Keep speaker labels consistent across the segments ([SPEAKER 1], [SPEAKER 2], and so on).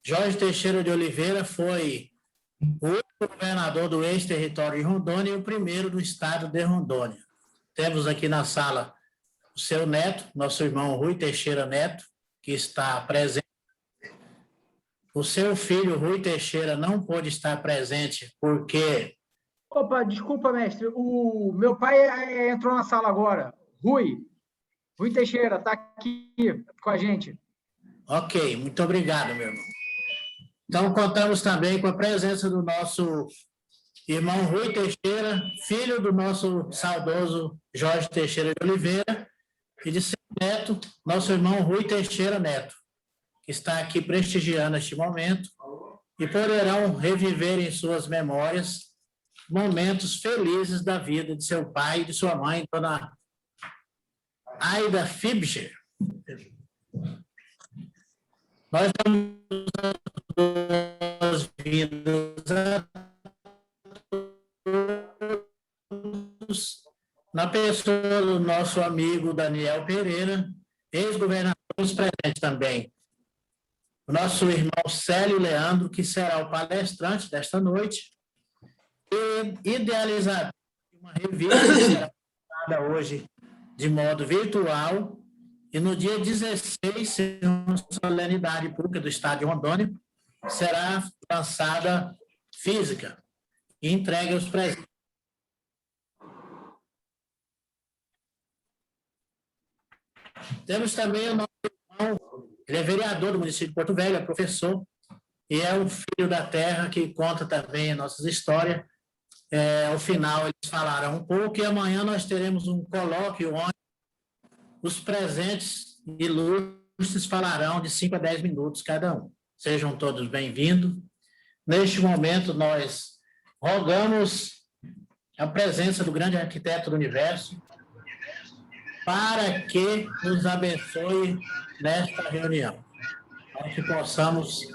[SPEAKER 1] Jorge Teixeira de Oliveira foi o último governador do ex-território de Rondônia e o primeiro do estado de Rondônia. Temos aqui na sala o seu neto, nosso irmão Rui Teixeira Neto, que está presente. O seu filho, Rui Teixeira, não pôde estar presente porque...
[SPEAKER 2] Opa, desculpa, mestre. O meu pai entrou na sala agora. Rui Teixeira, está aqui com a gente.
[SPEAKER 1] Ok, muito obrigado, meu irmão. Então, contamos também com a presença do nosso irmão Rui Teixeira, filho do nosso saudoso Jorge Teixeira de Oliveira, e de seu neto, nosso irmão Rui Teixeira Neto, que está aqui prestigiando este momento, e poderão reviver em suas memórias momentos felizes da vida de seu pai e de sua mãe, dona Aida Fibger. Nós damos as boas-vindas a todos, na pessoa do nosso amigo Daniel Pereira, ex-governador presente também. O nosso irmão Célio Leandro, que será o palestrante desta noite, e idealizador de uma revista que será lançada hoje de modo virtual, e no dia 16, em uma solenidade pública do estado de Rondônia, será lançada física e entregue aos presentes. Temos também o nosso irmão, ele é vereador do município de Porto Velho, é professor, e é um filho da terra que conta também as nossas histórias. Ao final, eles falarão um pouco, e amanhã nós teremos um colóquio onde os presentes ilustres falarão de 5 a 10 minutos cada um. Sejam todos bem-vindos. Neste momento, nós rogamos a presença do grande arquiteto do universo para que nos abençoe nesta reunião, para que possamos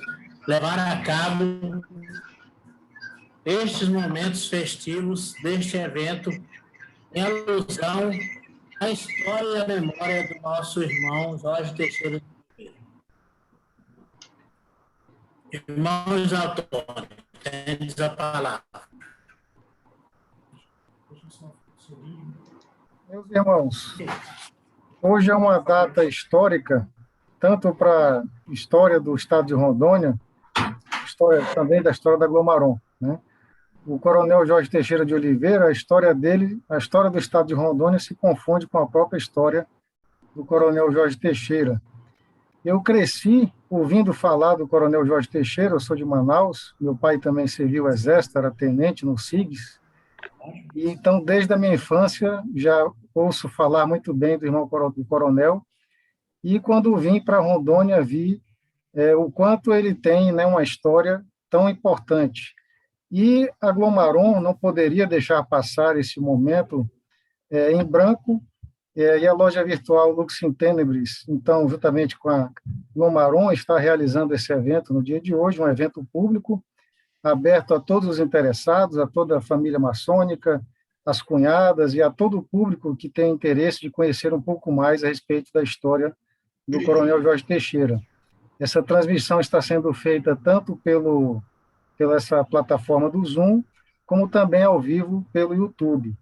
[SPEAKER 1] levar a cabo estes momentos festivos deste evento em alusão à história e à memória do nosso irmão Jorge Teixeira de Oliveira. Irmãos Antônio, tendes a palavra.
[SPEAKER 3] Meus irmãos, hoje é uma data histórica, tanto para a história do estado de Rondônia, também da história da Glomaron, né? O coronel Jorge Teixeira de Oliveira, a história dele, a história do estado de Rondônia se confunde com a própria história do coronel Jorge Teixeira. Eu cresci ouvindo falar do coronel Jorge Teixeira, eu sou de Manaus, meu pai também serviu o exército, era tenente no SIGS, e então desde a minha infância já ouço falar muito bem do irmão do coronel, e quando vim para Rondônia vi o quanto ele tem, né, uma história tão importante. E a Glomaron não poderia deixar passar esse momento em branco, e a loja virtual Lux in Tenebris, então, juntamente com a Glomaron, está realizando esse evento no dia de hoje, um evento público, aberto a todos os interessados, a toda a família maçônica, as cunhadas e a todo o público que tem interesse de conhecer um pouco mais a respeito da história do coronel Jorge Teixeira. Essa transmissão está sendo feita tanto pela essa plataforma do Zoom, como também ao vivo pelo YouTube.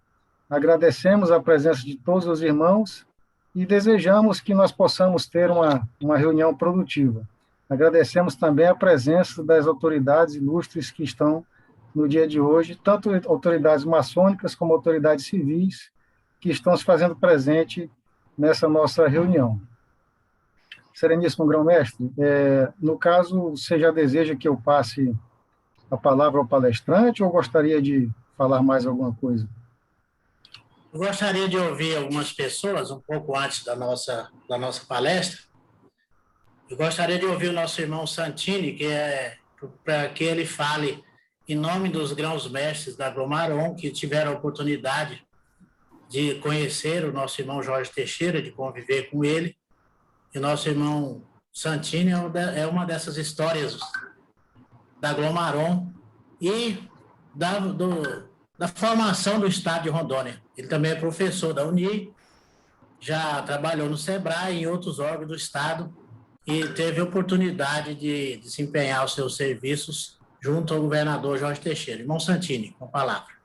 [SPEAKER 3] Agradecemos a presença de todos os irmãos e desejamos que nós possamos ter uma reunião produtiva. Agradecemos também a presença das autoridades ilustres que estão no dia de hoje, tanto autoridades maçônicas como autoridades civis, que estão se fazendo presente nessa nossa reunião. Sereníssimo Grão-Mestre, no caso, você já deseja que eu passe a palavra ao palestrante ou gostaria de falar mais alguma coisa?
[SPEAKER 1] Eu gostaria de ouvir algumas pessoas, um pouco antes da nossa palestra. Eu gostaria de ouvir o nosso irmão Santini, para que ele fale em nome dos grãos-mestres da Glomaron, que tiveram a oportunidade de conhecer o nosso irmão Jorge Teixeira, de conviver com ele. E nosso irmão Santini é uma dessas histórias da Glomaron e da formação do estado de Rondônia. Ele também é professor da UNI, já trabalhou no SEBRAE e em outros órgãos do estado, e teve a oportunidade de desempenhar os seus serviços junto ao governador Jorge Teixeira. Irmão Santini, com a palavra.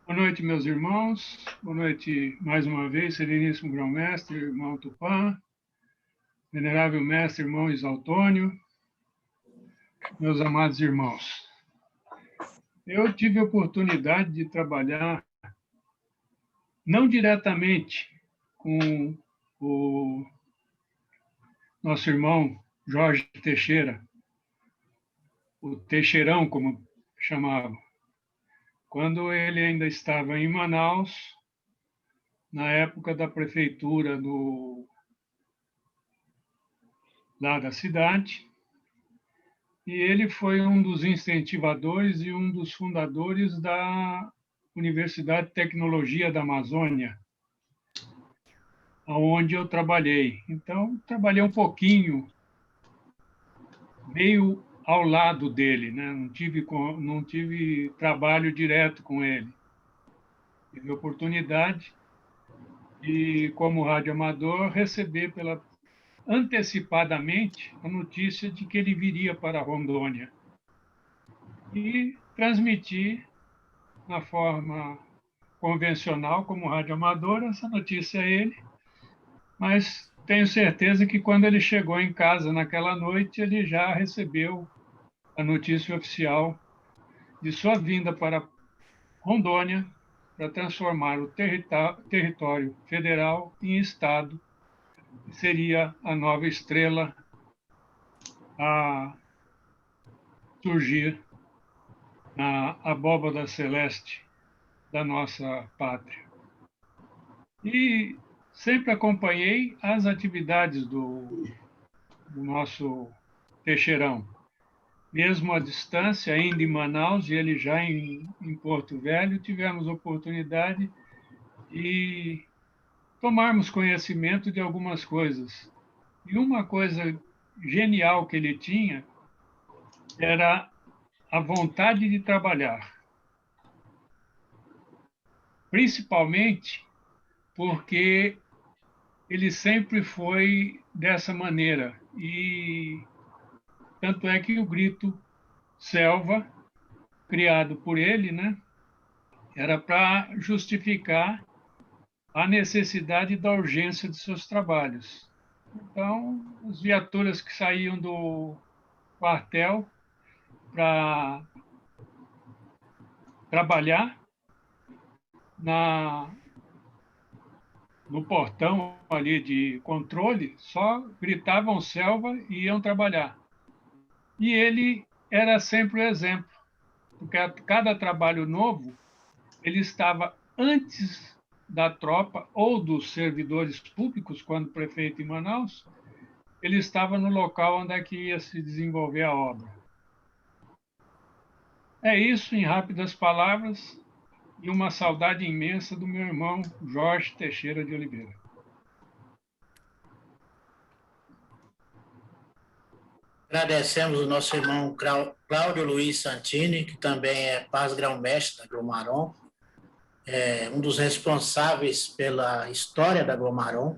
[SPEAKER 4] Boa noite, meus irmãos. Boa noite, mais uma vez, Sereníssimo Grão-Mestre, irmão Tupã, Venerável Mestre, irmão Isaltônio, meus amados irmãos. Eu tive a oportunidade de trabalhar, não diretamente com o nosso irmão Jorge Teixeira, o Teixeirão, como chamavam, quando ele ainda estava em Manaus, na época da prefeitura lá da cidade, e ele foi um dos incentivadores e um dos fundadores da Universidade de Tecnologia da Amazônia, onde eu trabalhei. Então, trabalhei um pouquinho, meio ao lado dele, né? Não tive trabalho direto com ele. Tive a oportunidade de, como radioamador, receber antecipadamente a notícia de que ele viria para Rondônia e transmitir na forma convencional, como radioamador, essa notícia a ele, mas tenho certeza que quando ele chegou em casa naquela noite, ele já recebeu a notícia oficial de sua vinda para Rondônia para transformar o território federal em estado, que seria a nova estrela a surgir na abóbada celeste da nossa pátria. E sempre acompanhei as atividades do nosso Teixeirão. Mesmo à distância, ainda em Manaus, e ele já em Porto Velho, tivemos oportunidade de tomarmos conhecimento de algumas coisas. E uma coisa genial que ele tinha era a vontade de trabalhar. Principalmente porque ele sempre foi dessa maneira. E tanto é que o grito Selva, criado por ele, né, era para justificar a necessidade da urgência de seus trabalhos. Então, as viaturas que saíam do quartel para trabalhar no portão ali de controle, só gritavam Selva e iam trabalhar. E ele era sempre o exemplo, porque a cada trabalho novo, ele estava antes da tropa ou dos servidores públicos, quando prefeito em Manaus, ele estava no local onde é que ia se desenvolver a obra. É isso, em rápidas palavras, e uma saudade imensa do meu irmão Jorge Teixeira de Oliveira.
[SPEAKER 1] Agradecemos o nosso irmão Cláudio Luiz Santini, que também é paz-grão-mestre da Glomaron, um dos responsáveis pela história da Glomaron,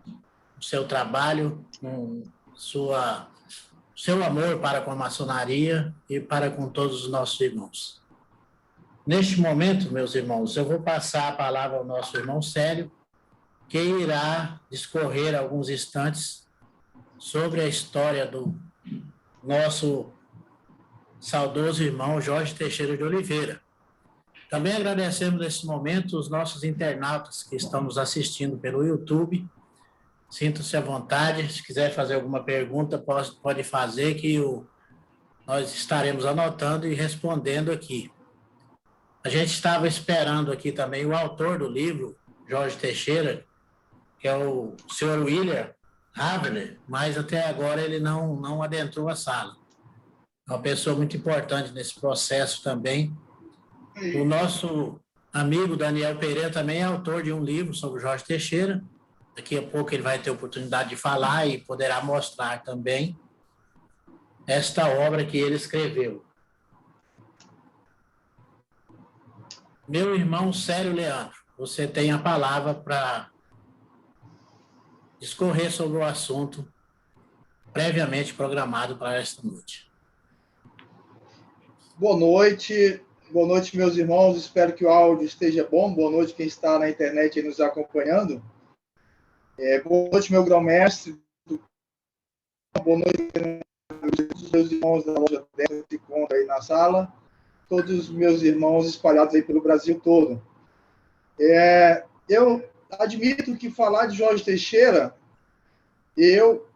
[SPEAKER 1] o seu trabalho, seu amor para com a maçonaria e para com todos os nossos irmãos. Neste momento, meus irmãos, eu vou passar a palavra ao nosso irmão Célio, que irá discorrer alguns instantes sobre a história do nosso saudoso irmão Jorge Teixeira de Oliveira. Também agradecemos nesse momento os nossos internautas que estão nos assistindo pelo YouTube. Sintam-se à vontade, se quiser fazer alguma pergunta, pode fazer, que nós estaremos anotando e respondendo aqui. A gente estava esperando aqui também o autor do livro, Jorge Teixeira, que é o senhor William Haveler, mas até agora ele não adentrou a sala. É uma pessoa muito importante nesse processo também. O nosso amigo Daniel Pereira também é autor de um livro sobre o Jorge Teixeira. Daqui a pouco ele vai ter oportunidade de falar e poderá mostrar também esta obra que ele escreveu. Meu irmão Célio Leandro. você tem a palavra para discorrer sobre o assunto previamente programado para esta noite.
[SPEAKER 5] Boa noite, meus irmãos. Espero que o áudio esteja bom. Boa noite, quem está na internet aí nos acompanhando. Boa noite, meu grão-mestre. Boa noite, todos os meus irmãos da loja 10 que se encontram aí na sala. Todos os meus irmãos espalhados aí pelo Brasil todo. Eu admito que falar de Jorge Teixeira, eu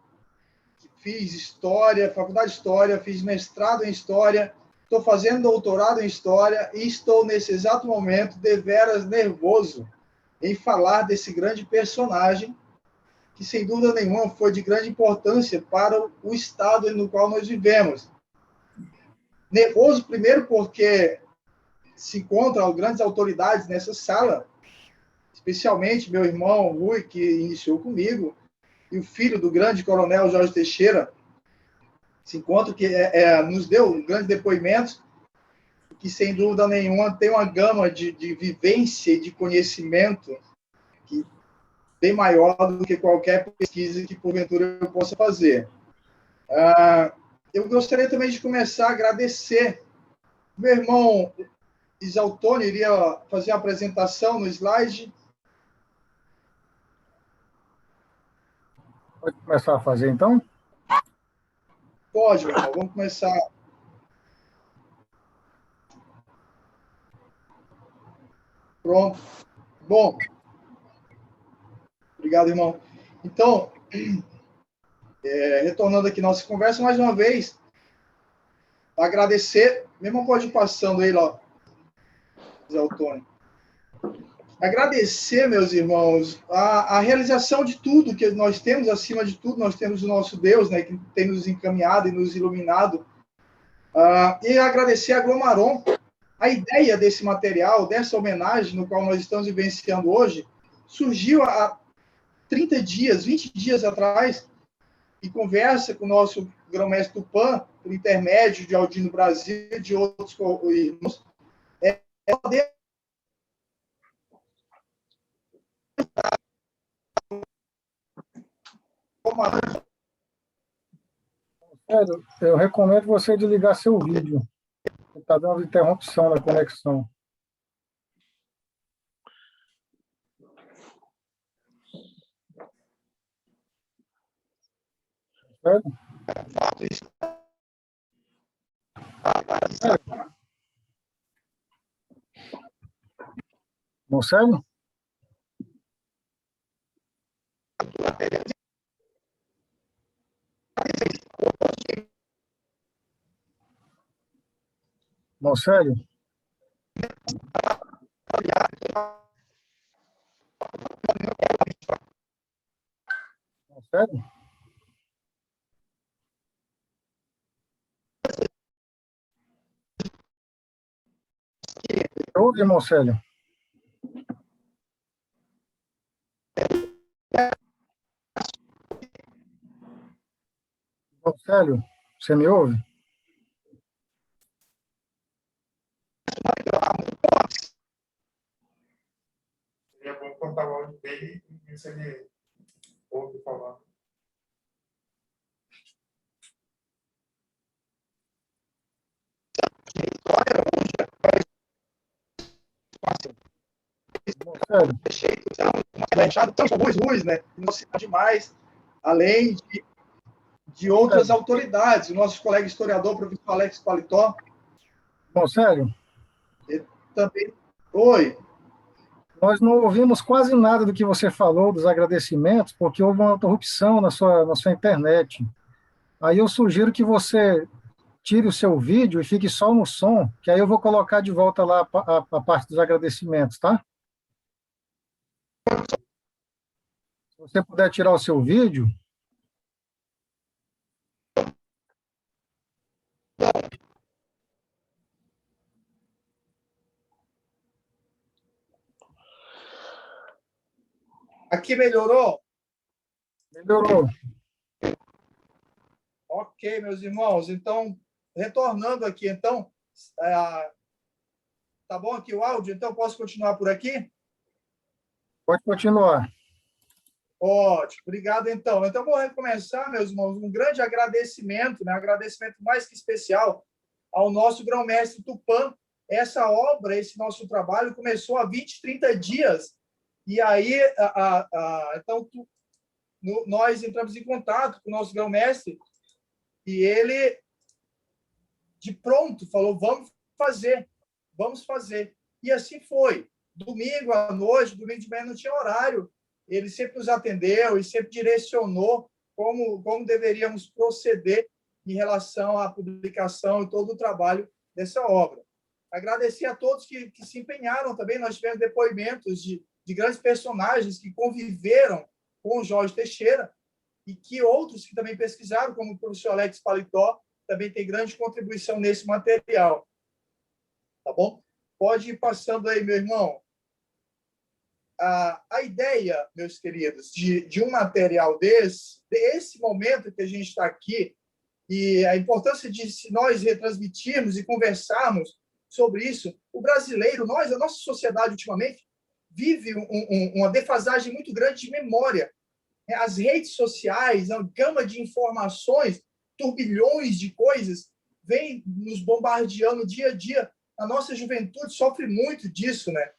[SPEAKER 5] fiz História, Faculdade de História, fiz mestrado em História, estou fazendo doutorado em História e estou, nesse exato momento, deveras nervoso em falar desse grande personagem que, sem dúvida nenhuma, foi de grande importância para o Estado no qual nós vivemos. Nervoso, primeiro, porque se encontram grandes autoridades nessa sala, especialmente meu irmão Rui, que iniciou comigo, e o filho do grande coronel Jorge Teixeira, se encontra que nos deu grandes depoimentos, que, sem dúvida nenhuma, tem uma gama de vivência e de conhecimento que bem maior do que qualquer pesquisa que, porventura, eu possa fazer. Eu gostaria também de começar a agradecer. Meu irmão Isaltônio iria fazer a apresentação no slide.
[SPEAKER 3] Pode começar a fazer, então?
[SPEAKER 5] Pode, meu irmão. Vamos começar. Pronto. Bom. Obrigado, irmão. Então, retornando aqui nossa conversa, mais uma vez, agradecer, mesmo pode ir passando aí, lá, Zé Antônio. Agradecer, meus irmãos, a realização de tudo que nós temos, acima de tudo, nós temos o nosso Deus, né, que tem nos encaminhado e nos iluminado, e agradecer a Glomaron. A ideia desse material, dessa homenagem, no qual nós estamos vivenciando hoje, surgiu há 30 dias, 20 dias atrás, e conversa com o nosso grão-mestre Tupã, por intermédio de Aldino Brasil e de outros irmãos, poder
[SPEAKER 3] Eu recomendo você desligar seu vídeo. Está dando interrupção na conexão. Certo? Marcelo? Marcelo? Marcelo? Ouve, Marcelo? Marcelo, você me ouve?
[SPEAKER 6] Seria bom contar o áudio dele e ver se ele ouve falar.
[SPEAKER 5] São alguns ruins, né? Não se demais, além de outras autoridades. O nosso colega historiador, professor Alex Paletó.
[SPEAKER 3] Marcelo?
[SPEAKER 5] Também. Oi.
[SPEAKER 3] Nós não ouvimos quase nada do que você falou, dos agradecimentos, porque houve uma interrupção na sua internet. Aí eu sugiro que você tire o seu vídeo e fique só no som, que aí eu vou colocar de volta lá a parte dos agradecimentos, tá? Se você puder tirar o seu vídeo.
[SPEAKER 5] Aqui melhorou?
[SPEAKER 3] Melhorou.
[SPEAKER 5] Ok, meus irmãos. Então, retornando aqui, então, tá bom aqui o áudio? Então, posso continuar por aqui?
[SPEAKER 3] Pode continuar.
[SPEAKER 5] Ótimo, obrigado então. Então, vou recomeçar, meus irmãos, um grande agradecimento, né? Um agradecimento mais que especial ao nosso grão-mestre Tupã. Essa obra, esse nosso trabalho, começou há 20, 30 dias. E aí, então, nós entramos em contato com o nosso grão-mestre e ele, de pronto, falou, vamos fazer. E assim foi. Domingo à noite, domingo de manhã não tinha horário. Ele sempre nos atendeu e sempre direcionou como deveríamos proceder em relação à publicação e todo o trabalho dessa obra. Agradecer a todos que se empenharam também. Nós tivemos depoimentos de grandes personagens que conviveram com o Jorge Teixeira e que outros que também pesquisaram, como o professor Alex Paletó, também tem grande contribuição nesse material. Tá bom? Pode ir passando aí, meu irmão. A ideia, meus queridos, de um material desse momento que a gente está aqui, e a importância de nós retransmitirmos e conversarmos sobre isso, o brasileiro, a nossa sociedade ultimamente, vive uma defasagem muito grande de memória. As redes sociais, a gama de informações, turbilhões de coisas, vem nos bombardeando dia a dia. A nossa juventude sofre muito disso, né?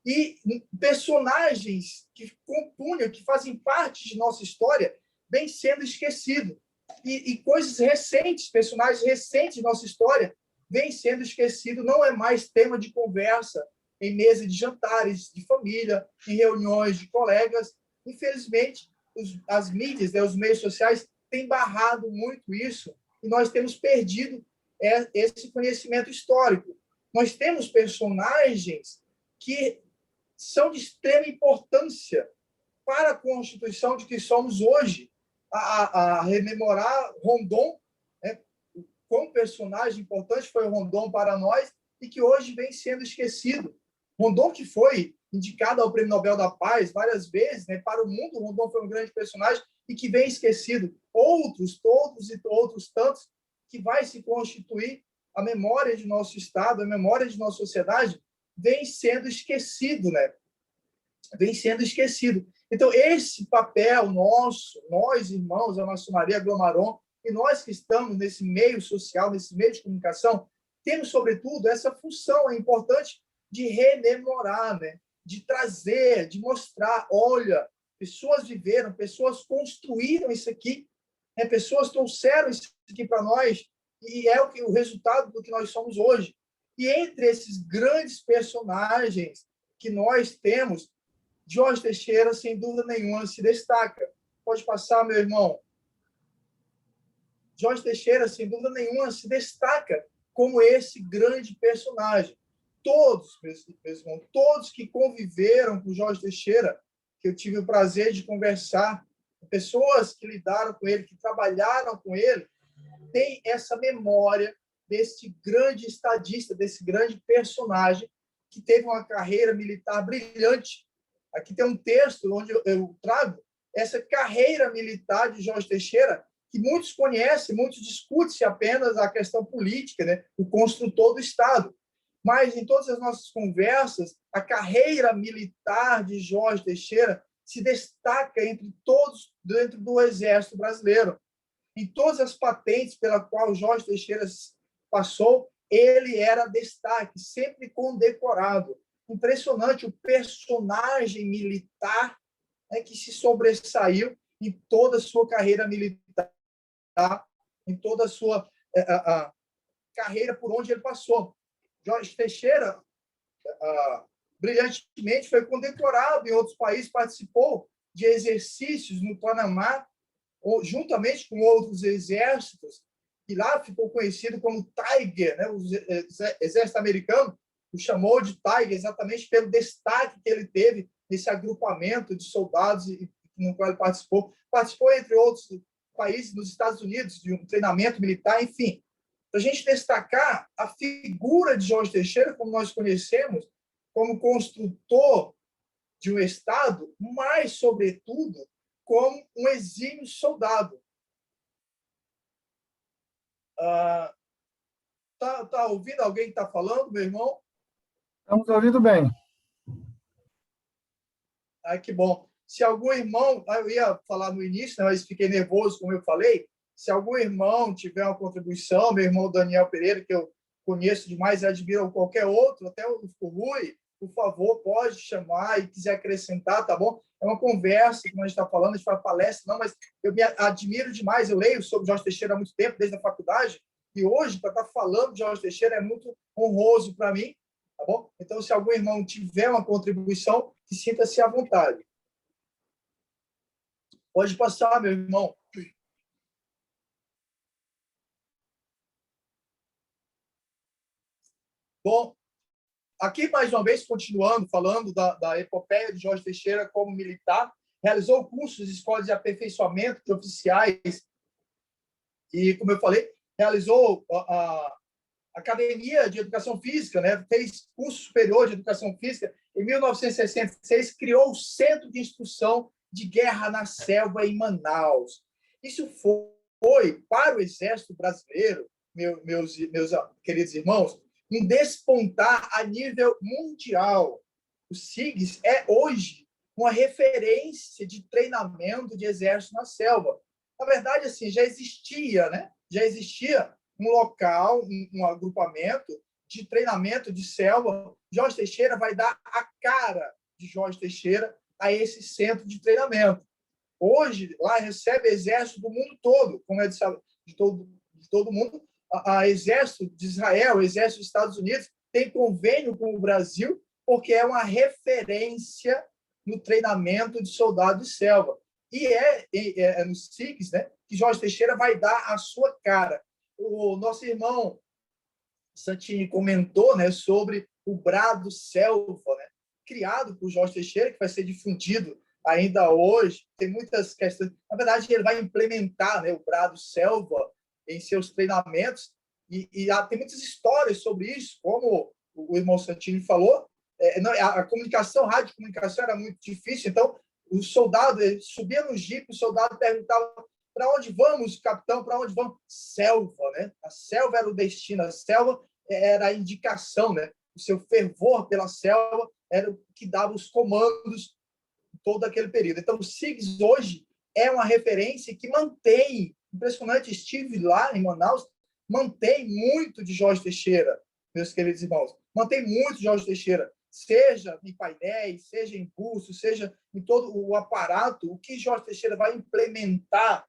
[SPEAKER 5] E personagens que compunham, que fazem parte de nossa história, vêm sendo esquecidos. E coisas recentes, personagens recentes de nossa história, vêm sendo esquecidos. Não é mais tema de conversa em mesa de jantares de família, em reuniões de colegas. Infelizmente, as mídias, os meios sociais, têm barrado muito isso e nós temos perdido esse conhecimento histórico. Nós temos personagens que são de extrema importância para a constituição de que somos hoje. A rememorar Rondon, né? Quão personagem importante foi o Rondon para nós e que hoje vem sendo esquecido. Rondon, que foi indicado ao Prêmio Nobel da Paz várias vezes, né? Para o mundo, Rondon foi um grande personagem e que vem esquecido. Todos e outros tantos, que vai se constituir a memória de nosso Estado, a memória de nossa sociedade, vem sendo esquecido, né? Vem sendo esquecido. Então, esse papel nosso, nós, irmãos, a maçonaria Glomaron, e nós que estamos nesse meio social, nesse meio de comunicação, temos, sobretudo, essa função importante de rememorar, né? De trazer, de mostrar, olha, pessoas viveram, pessoas construíram isso aqui, né? Pessoas trouxeram isso aqui para nós, e é o resultado do que nós somos hoje. E entre esses grandes personagens que nós temos, Jorge Teixeira, sem dúvida nenhuma, se destaca. Pode passar, meu irmão. Jorge Teixeira, sem dúvida nenhuma, se destaca como esse grande personagem. Todos, meus irmãos, todos que conviveram com Jorge Teixeira, que eu tive o prazer de conversar, pessoas que lidaram com ele, que trabalharam com ele, têm essa memória desse grande estadista, desse grande personagem que teve uma carreira militar brilhante. Aqui tem um texto onde eu trago essa carreira militar de Jorge Teixeira, que muitos conhecem, muitos discutem apenas a questão política, né? O construtor do Estado. Mas, em todas as nossas conversas, a carreira militar de Jorge Teixeira se destaca entre todos dentro do Exército Brasileiro. Em todas as patentes pela qual Jorge Teixeira passou, ele era destaque, sempre condecorado. Impressionante o personagem militar, né, que se sobressaiu em toda a sua carreira militar, em toda a sua carreira por onde ele passou. Jorge Teixeira, brilhantemente, foi condecorado em outros países, participou de exercícios no Panamá, juntamente com outros exércitos, e lá ficou conhecido como Tiger, né? O exército americano o chamou de Tiger exatamente pelo destaque que ele teve nesse agrupamento de soldados no qual ele participou. Participou, entre outros países, nos Estados Unidos, de um treinamento militar, enfim. Para a gente destacar a figura de Jorge Teixeira, como nós conhecemos, como construtor de um Estado, mas, sobretudo, como um exímio soldado. Tá ouvindo alguém que está falando, meu irmão?
[SPEAKER 3] Estamos ouvindo bem.
[SPEAKER 5] Que bom. Se algum irmão, eu ia falar no início, né, mas fiquei nervoso, como eu falei, se algum irmão tiver uma contribuição, meu irmão Daniel Pereira, que eu conheço demais e admiro, ou qualquer outro, até o Rui, por favor, pode chamar e quiser acrescentar, tá bom? É uma conversa, como a gente está falando, a gente faz palestra, não, mas eu me admiro demais, eu leio sobre Jorge Teixeira há muito tempo, desde a faculdade, e hoje, para estar falando de Jorge Teixeira é muito honroso para mim, tá bom? Então, se algum irmão tiver uma contribuição, sinta-se à vontade. Pode passar, meu irmão. Bom, aqui, mais uma vez, continuando, falando da epopeia de Jorge Teixeira como militar, realizou cursos de escolas de aperfeiçoamento de oficiais e, como eu falei, realizou a Academia de Educação Física, né? Fez curso superior de Educação Física. Em 1966, criou o Centro de Instrução de Guerra na Selva, em Manaus. Isso foi, para o Exército Brasileiro, meus queridos irmãos, um despontar a nível mundial. O SIGS é, hoje, uma referência de treinamento de exército na selva. Na verdade, assim, já existia, né? Já existia um local, um agrupamento de treinamento de selva. Jorge Teixeira vai dar a cara de Jorge Teixeira a esse centro de treinamento. Hoje, lá recebe exército do mundo todo, como é de todo mundo. A Exército de Israel, o Exército dos Estados Unidos, tem convênio com o Brasil, porque é uma referência no treinamento de soldado de selva. E é no SIGS, né, que Jorge Teixeira vai dar a sua cara. O nosso irmão Santini comentou, né, sobre o Brado Selva, né, criado por Jorge Teixeira, que vai ser difundido ainda hoje. Tem muitas questões. Na verdade, ele vai implementar, né, o Brado Selva em seus treinamentos, e tem muitas histórias sobre isso, como o irmão Santini falou. A comunicação, a radiocomunicação era muito difícil, então o soldado subia no jipe, o soldado perguntava: para onde vamos, capitão? Para onde vamos? Selva, né? A selva era o destino, a selva era a indicação, né? O seu fervor pela selva era o que dava os comandos todo aquele período. Então, o SIGS hoje é uma referência que mantém, impressionante, estive lá em Manaus, mantém muito de Jorge Teixeira, meus queridos irmãos, mantém muito de Jorge Teixeira, seja em painéis, seja em cursos, seja em todo o aparato, o que Jorge Teixeira vai implementar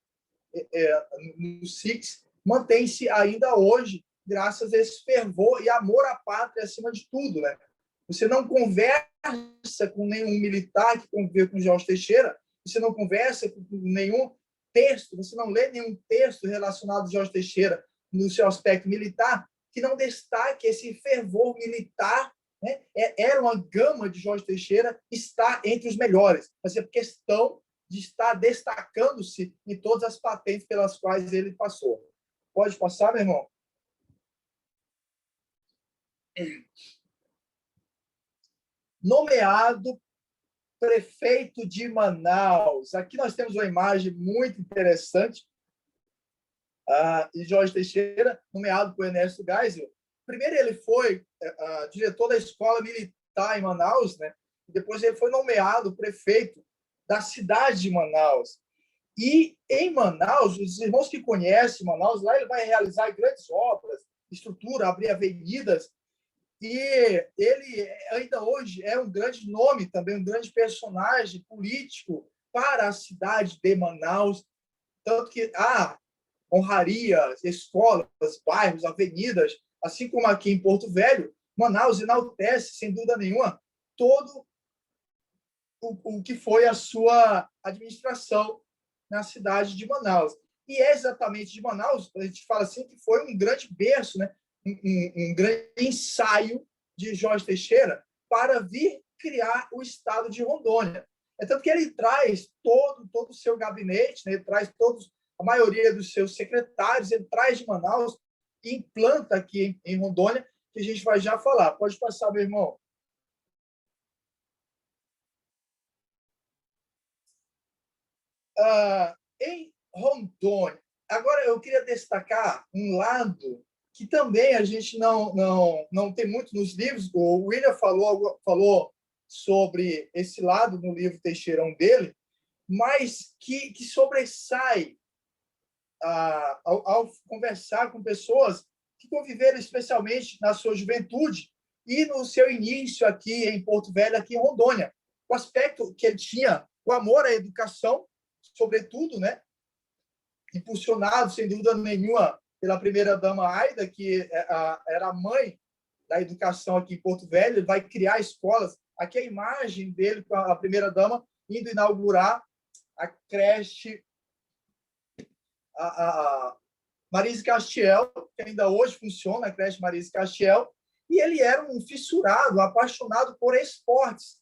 [SPEAKER 5] no SIGS, mantém-se ainda hoje, graças a esse fervor e amor à pátria acima de tudo, né? Você não conversa com nenhum militar que conviveu com Jorge Teixeira, você não conversa com nenhum texto, você não lê nenhum texto relacionado a Jorge Teixeira no seu aspecto militar que não destaque esse fervor militar, né? Era uma gama de Jorge Teixeira estar entre os melhores, mas é questão de estar destacando-se em todas as patentes pelas quais ele passou. Pode passar, meu irmão? Nomeado prefeito de Manaus. Aqui nós temos uma imagem muito interessante de Jorge Teixeira, nomeado por Ernesto Geisel. Primeiro ele foi diretor da Escola Militar em Manaus, né? E depois ele foi nomeado prefeito da cidade de Manaus. E em Manaus, os irmãos que conhecem Manaus, lá ele vai realizar grandes obras, estrutura, abrir avenidas. E ele, ainda hoje, é um grande nome também, um grande personagem político para a cidade de Manaus. Tanto que há honrarias, escolas, bairros, avenidas, assim como aqui em Porto Velho, Manaus enaltece, sem dúvida nenhuma, todo o que foi a sua administração na cidade de Manaus. E é exatamente de Manaus, a gente fala assim, que foi um grande berço, né? Um grande ensaio de Jorge Teixeira para vir criar o estado de Rondônia. É tanto que ele traz todo o seu gabinete, né? Ele traz a maioria dos seus secretários, ele traz de Manaus e implanta aqui em Rondônia, que a gente vai já falar. Pode passar, meu irmão. Em Rondônia, agora eu queria destacar um lado que também a gente não tem muito nos livros. O William falou sobre esse lado no livro Teixeirão dele, mas que sobressai ao conversar com pessoas que conviveram especialmente na sua juventude e no seu início aqui em Porto Velho, aqui em Rondônia. O aspecto que ele tinha, o amor à educação, sobretudo, né? Impulsionado, sem dúvida nenhuma, pela primeira-dama Aida, que era a mãe da educação aqui em Porto Velho. Ele vai criar escolas. Aqui a imagem dele com a primeira-dama indo inaugurar a creche a Marise Castiel, que ainda hoje funciona, a creche Marise Castiel, e ele era um fissurado, apaixonado por esportes.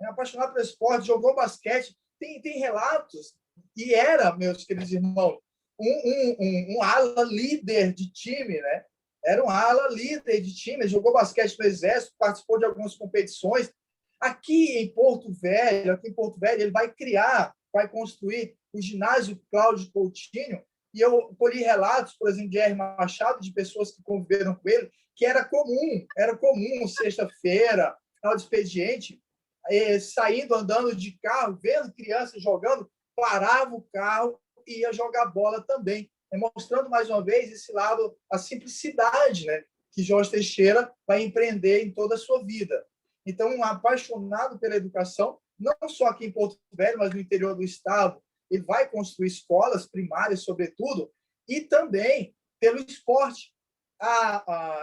[SPEAKER 5] Apaixonado por esportes, jogou basquete. Tem relatos, e era, meus queridos irmãos, um ala líder de time, né? Era um ala líder de time, jogou basquete no Exército, participou de algumas competições. Aqui em Porto Velho, ele vai construir o ginásio Cláudio Coutinho, e eu colhi relatos, por exemplo, de R. Machado, de pessoas que conviveram com ele, que era comum sexta-feira, final de expediente, saindo, andando de carro, vendo crianças jogando, parava o carro e ia jogar bola também, mostrando mais uma vez esse lado, a simplicidade, né, que Jorge Teixeira vai empreender em toda a sua vida. Então, um apaixonado pela educação, não só aqui em Porto Velho, mas no interior do estado. Ele vai construir escolas primárias, sobretudo, e também pelo esporte.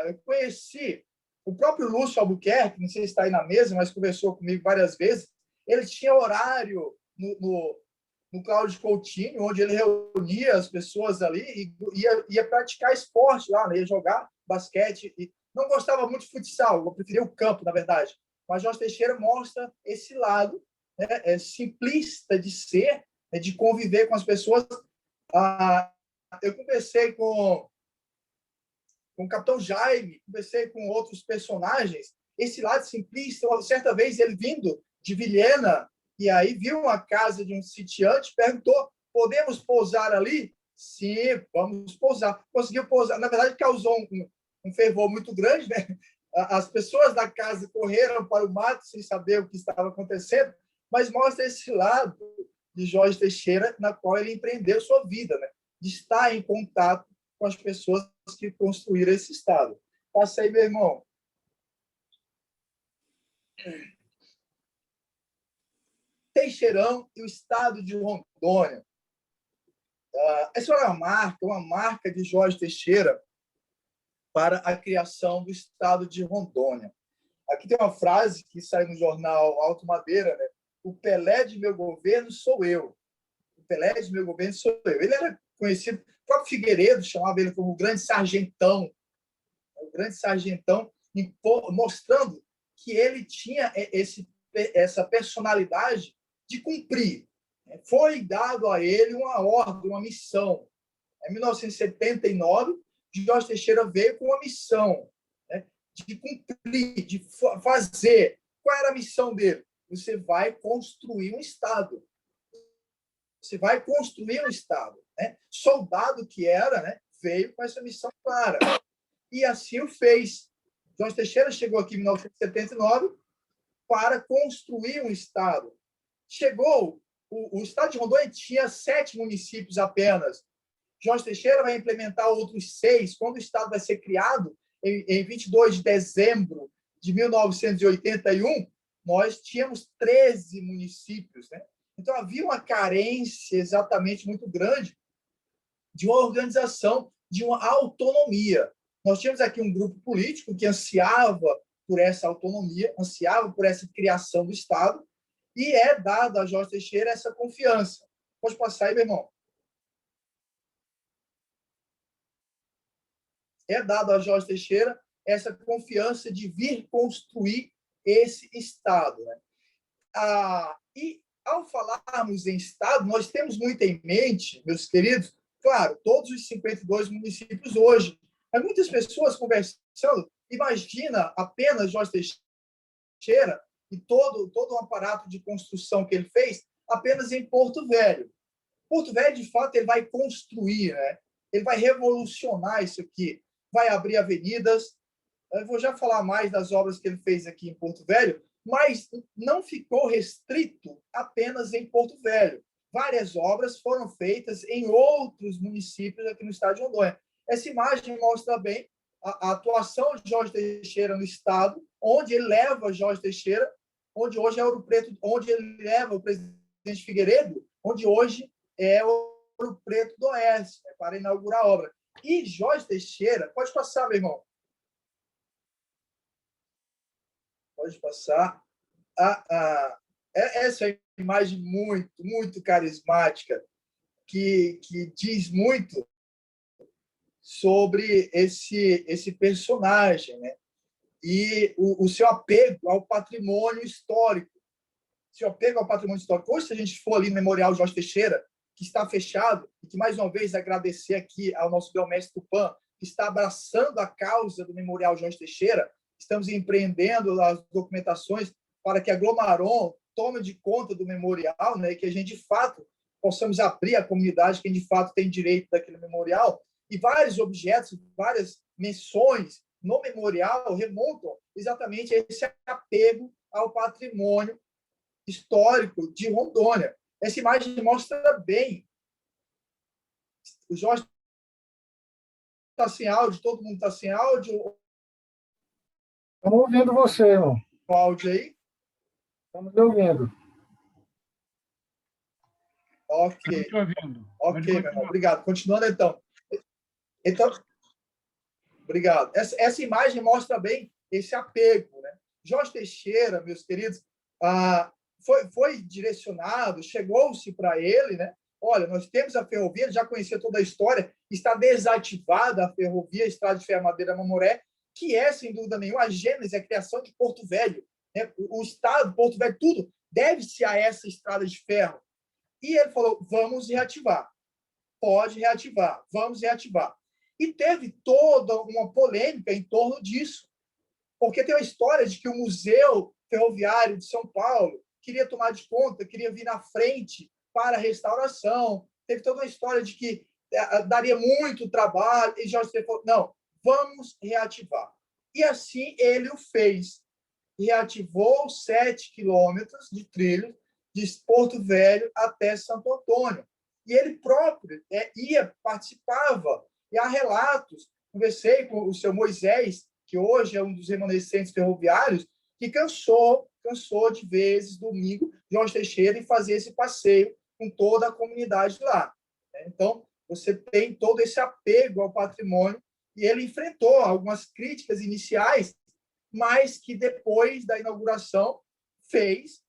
[SPEAKER 5] Eu conheci o próprio Lúcio Albuquerque, não sei se está aí na mesa, mas conversou comigo várias vezes. Ele tinha horário no Cláudio Coutinho, onde ele reunia as pessoas ali e ia praticar esporte lá, né? Ia jogar basquete. E não gostava muito de futsal, eu preferia o campo, na verdade. Mas Jorge Teixeira mostra esse lado, né, simplista de ser, né, de conviver com as pessoas. Eu conversei com o Capitão Jaime, conversei com outros personagens. Esse lado simplista, certa vez ele vindo de Vilhena, e aí viu uma casa de um sitiante, perguntou, podemos pousar ali? Sim, vamos pousar. Conseguiu pousar. Na verdade, causou um fervor muito grande, né? As pessoas da casa correram para o mato sem saber o que estava acontecendo, mas mostra esse lado de Jorge Teixeira, na qual ele empreendeu sua vida, né? De estar em contato com as pessoas que construíram esse estado. Passa aí, meu irmão. Teixeirão e o estado de Rondônia. Essa é uma marca de Jorge Teixeira para a criação do estado de Rondônia. Aqui tem uma frase que sai no jornal Alto Madeira, né? O Pelé de meu governo sou eu. O Pelé de meu governo sou eu. Ele era conhecido, o próprio Figueiredo chamava ele como o grande sargentão. O grande sargentão, mostrando que ele tinha essa personalidade de cumprir. Foi dado a ele uma ordem, uma missão. Em 1979, Jorge Teixeira veio com uma missão, né, de cumprir, de fazer. Qual era a missão dele? Você vai construir um Estado. Você vai construir um Estado. Né? Soldado que era, né, veio com essa missão clara. E assim o fez. Jorge Teixeira chegou aqui em 1979 para construir um Estado. Chegou, o Estado de Rondônia tinha 7 municípios apenas. Jorge Teixeira vai implementar outros 6. Quando o Estado vai ser criado, em 22 de dezembro de 1981, nós tínhamos 13 municípios. Né? Então, havia uma carência exatamente muito grande de uma organização, de uma autonomia. Nós tínhamos aqui um grupo político que ansiava por essa autonomia, ansiava por essa criação do Estado, e é dada a Jorge Teixeira essa confiança. Pode passar aí, meu irmão. É dado a Jorge Teixeira essa confiança de vir construir esse Estado. Né? E, ao falarmos em Estado, nós temos muito em mente, meus queridos, claro, todos os 52 municípios hoje, mas muitas pessoas conversando, imagina apenas Jorge Teixeira e todo um aparato de construção que ele fez apenas em Porto Velho. Porto Velho, de fato, ele vai construir, né? Ele vai revolucionar isso aqui, vai abrir avenidas. Eu vou já falar mais das obras que ele fez aqui em Porto Velho, Mas não ficou restrito apenas em Porto Velho. Várias obras foram feitas em outros municípios aqui no estado de Rondônia. Essa imagem mostra bem a atuação de Jorge Teixeira no estado, onde ele leva Jorge Teixeira, onde hoje é Ouro Preto, onde ele leva o presidente Figueiredo, onde hoje é Ouro Preto do Oeste, né, para inaugurar a obra. E Jorge Teixeira, pode passar, meu irmão. Pode passar. Essa é uma imagem muito, muito carismática, que diz muito sobre esse personagem, né? E o seu apego ao patrimônio histórico. Seu apego ao patrimônio histórico. Hoje, se a gente for ali no Memorial Jorge Teixeira, que está fechado, e que, mais uma vez, agradecer aqui ao nosso grão-mestre Tupã, que está abraçando a causa do Memorial Jorge Teixeira, estamos empreendendo as documentações para que a Glomaron tome de conta do memorial, né, e que a gente, de fato, possamos abrir a comunidade, quem, de fato, tem direito daquele memorial. E vários objetos, várias menções no memorial remontam exatamente a esse apego ao patrimônio histórico de Rondônia. Essa imagem mostra bem. O Jorge está sem áudio, todo mundo está sem áudio.
[SPEAKER 3] Estamos ouvindo você, irmão.
[SPEAKER 5] O áudio aí?
[SPEAKER 3] Estamos ouvindo.
[SPEAKER 5] Ok.
[SPEAKER 4] Estou ouvindo.
[SPEAKER 5] Ok, meu irmão. Obrigado. Continuando, então. Obrigado. Essa imagem mostra bem esse apego, né? Jorge Teixeira, meus queridos, foi direcionado, chegou-se para ele, né? Olha, nós temos a ferrovia, já conhecia toda a história, está desativada a ferrovia, Estrada de Ferro Madeira Mamoré, que é, sem dúvida nenhuma, a gênese, a criação de Porto Velho, né? O estado, Porto Velho, tudo deve-se a essa estrada de ferro. E ele falou, vamos reativar. Pode reativar, vamos reativar. E teve toda uma polêmica em torno disso, porque tem uma história de que o Museu Ferroviário de São Paulo queria tomar de conta, queria vir na frente para a restauração. Teve toda uma história de que daria muito trabalho, e Jorge falou, não, vamos reativar. E assim ele o fez. Reativou 7 quilômetros de trilho de Porto Velho até Santo Antônio. E ele próprio participava. E há relatos, conversei com o seu Moisés, que hoje é um dos remanescentes ferroviários, que cansou de vezes, domingo, Jorge Teixeira, e fazer esse passeio com toda a comunidade lá. Então, você tem todo esse apego ao patrimônio, e ele enfrentou algumas críticas iniciais, mas que depois da inauguração fez.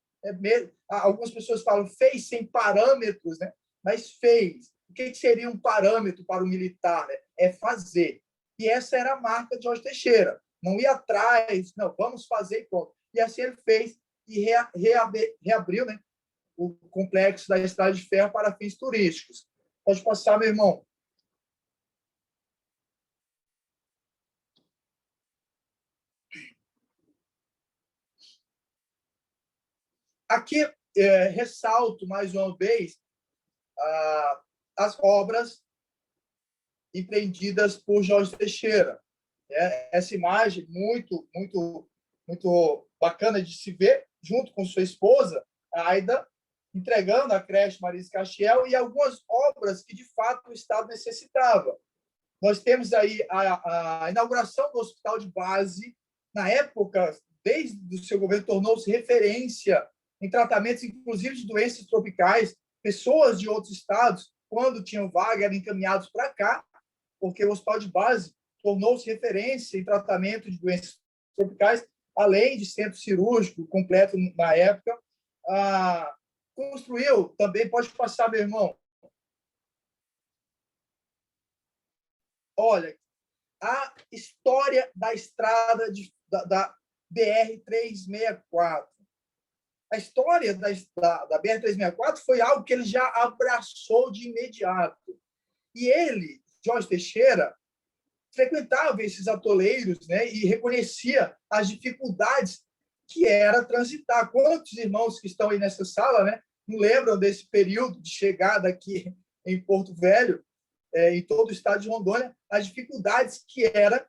[SPEAKER 5] Algumas pessoas falam fez sem parâmetros, né? Mas fez. O que seria um parâmetro para o militar? Né? É fazer. E essa era a marca de Jorge Teixeira. Não ia atrás, não, vamos fazer e pronto. E assim ele fez e reabriu, né, o complexo da Estrada de Ferro para fins turísticos. Pode passar, meu irmão. Aqui, ressalto mais uma vez as obras empreendidas por Jorge Teixeira. Essa imagem muito, muito, muito bacana de se ver, junto com sua esposa, Aida, entregando a creche Marisa Castiel e algumas obras que, de fato, o Estado necessitava. Nós temos aí a inauguração do hospital de base. Na época, desde o seu governo, tornou-se referência em tratamentos, inclusive, de doenças tropicais. Pessoas de outros estados, quando tinham vaga, eram encaminhados para cá, porque o hospital de base tornou-se referência em tratamento de doenças tropicais, além de centro cirúrgico completo na época. Construiu também, pode passar, meu irmão. Olha, a história da estrada da BR-364. A história da BR-364 foi algo que ele já abraçou de imediato. E ele, Jorge Teixeira, frequentava esses atoleiros, né, e reconhecia as dificuldades que era transitar. Quantos irmãos que estão aí nessa sala, né, não lembram desse período de chegada aqui em Porto Velho, em todo o estado de Rondônia, as dificuldades que era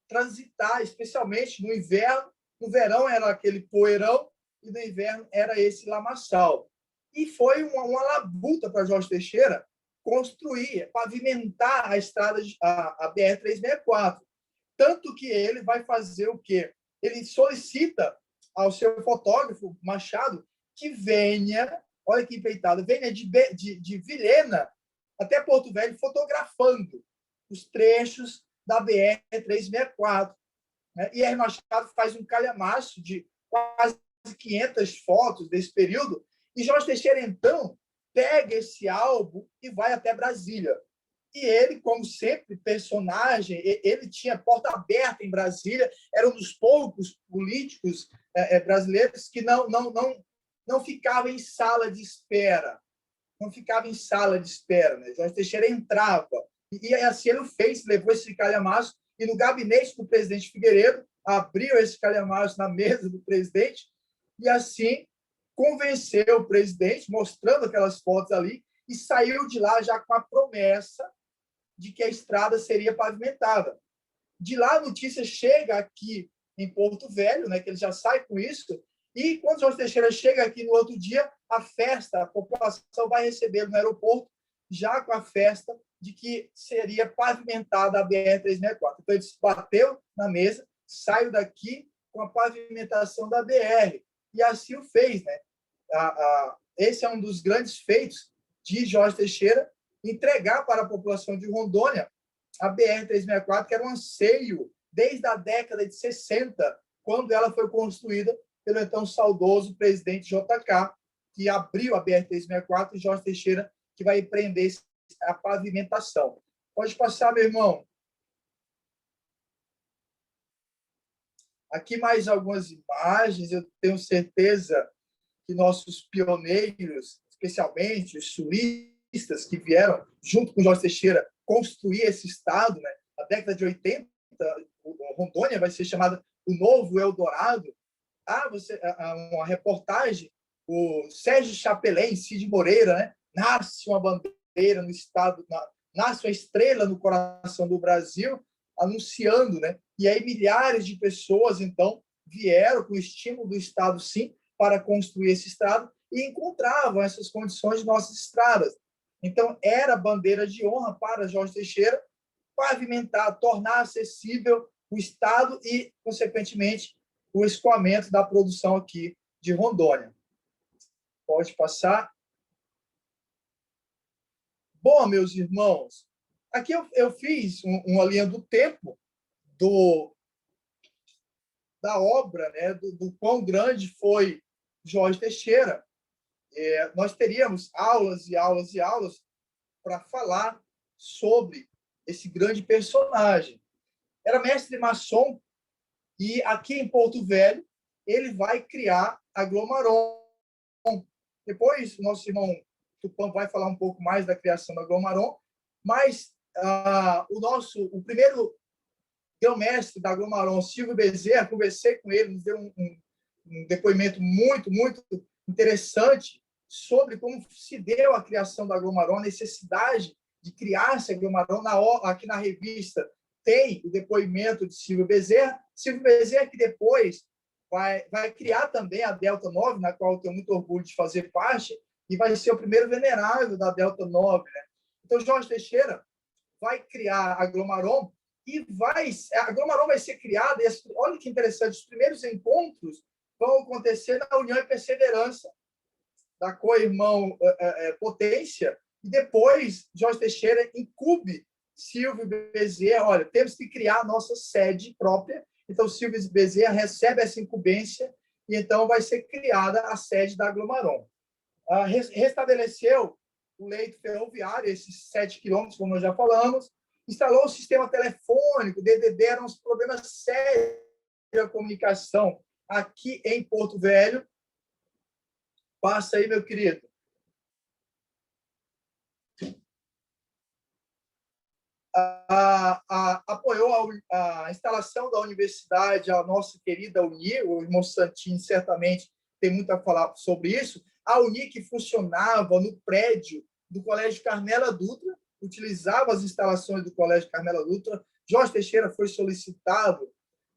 [SPEAKER 5] transitar, especialmente no inverno No verão era aquele poeirão e no inverno era esse lamaçal. E foi uma labuta para Jorge Teixeira construir, pavimentar a estrada, a BR-364. Tanto que ele vai fazer o quê? Ele solicita ao seu fotógrafo, Machado, que venha, olha que empeitado, venha de Vilhena até Porto Velho fotografando os trechos da BR-364. Né? E aí Machado faz um calhamaço de quase 500 fotos desse período, e Jorge Teixeira, então, pega esse álbum e vai até Brasília. E ele, como sempre, personagem, ele tinha porta aberta em Brasília, era um dos poucos políticos brasileiros que não ficava em sala de espera. Não ficava em sala de espera. Né? Jorge Teixeira entrava. E assim ele fez, levou esse calhamaço, e no gabinete do presidente Figueiredo, abriu esse calhamaço na mesa do presidente, e assim convenceu o presidente, mostrando aquelas fotos ali, e saiu de lá já com a promessa de que a estrada seria pavimentada. De lá a notícia chega aqui em Porto Velho, né, que ele já sai com isso, e quando Jorge Teixeira chega aqui no outro dia, a festa, a população vai recebê-lo no aeroporto, já com a festa de que seria pavimentada a BR-364. Então, ele se bateu na mesa, saiu daqui com a pavimentação da BR, e assim o fez. Né? Esse é um dos grandes feitos de Jorge Teixeira, entregar para a população de Rondônia a BR-364, que era um anseio desde a década de 60, quando ela foi construída pelo então saudoso presidente JK, que abriu a BR-364, e Jorge Teixeira, que vai empreender a pavimentação. Pode passar, meu irmão. Aqui mais algumas imagens. Eu tenho certeza que nossos pioneiros, especialmente os sulistas que vieram junto com Jorge Teixeira construir esse estado, né? Na década de 80, Rondônia vai ser chamada o Novo Eldorado. Uma reportagem, o Sérgio Chapelin, Cid Moreira, né? Nasce uma bandeira no estado, nasce uma estrela no coração do Brasil, anunciando, né? E aí milhares de pessoas, então, vieram com o estímulo do Estado, sim, para construir esse estado e encontravam essas condições de nossas estradas. Então, era bandeira de honra para Jorge Teixeira pavimentar, tornar acessível o estado e, consequentemente, o escoamento da produção aqui de Rondônia. Pode passar. Bom, meus irmãos, aqui eu fiz uma linha do tempo da obra, né, do quão grande foi Jorge Teixeira. Nós teríamos aulas e aulas e aulas para falar sobre esse grande personagem. Era mestre maçom e aqui em Porto Velho ele vai criar a Glomaron. Depois o nosso irmão Tupã vai falar um pouco mais da criação da Glomaron, mas o primeiro grão-mestre da Glomaron, Silvio Bezerra, conversei com ele, nos deu um depoimento muito, muito interessante sobre como se deu a criação da Glomaron, a necessidade de criar-se a Glomaron. Aqui na revista tem o depoimento de Silvio Bezerra, que depois vai criar também a Delta 9, na qual eu tenho muito orgulho de fazer parte, e vai ser o primeiro venerável da Delta 9. Né? Então, Jorge Teixeira vai criar a Glomaron, e a Glomaron vai ser criada, e olha que interessante, os primeiros encontros vão acontecer na União e Perseverança, da co-irmão Potência, e depois Jorge Teixeira incube Silvio Bezerra, olha, temos que criar a nossa sede própria. Então, Silvio Bezerra recebe essa incumbência, e então vai ser criada a sede da Glomaron. Restabeleceu o leito ferroviário, esses 7 quilômetros, como nós já falamos, instalou o sistema telefônico, DDD, eram uns problemas sérios da comunicação aqui em Porto Velho. Passa aí, meu querido. Apoiou a instalação da universidade, a nossa querida Uni, o irmão Santinho certamente tem muito a falar sobre isso. A Uni, que funcionava no prédio do Colégio Carmela Dutra, utilizava as instalações do Colégio Carmela Dutra. Jorge Teixeira foi solicitado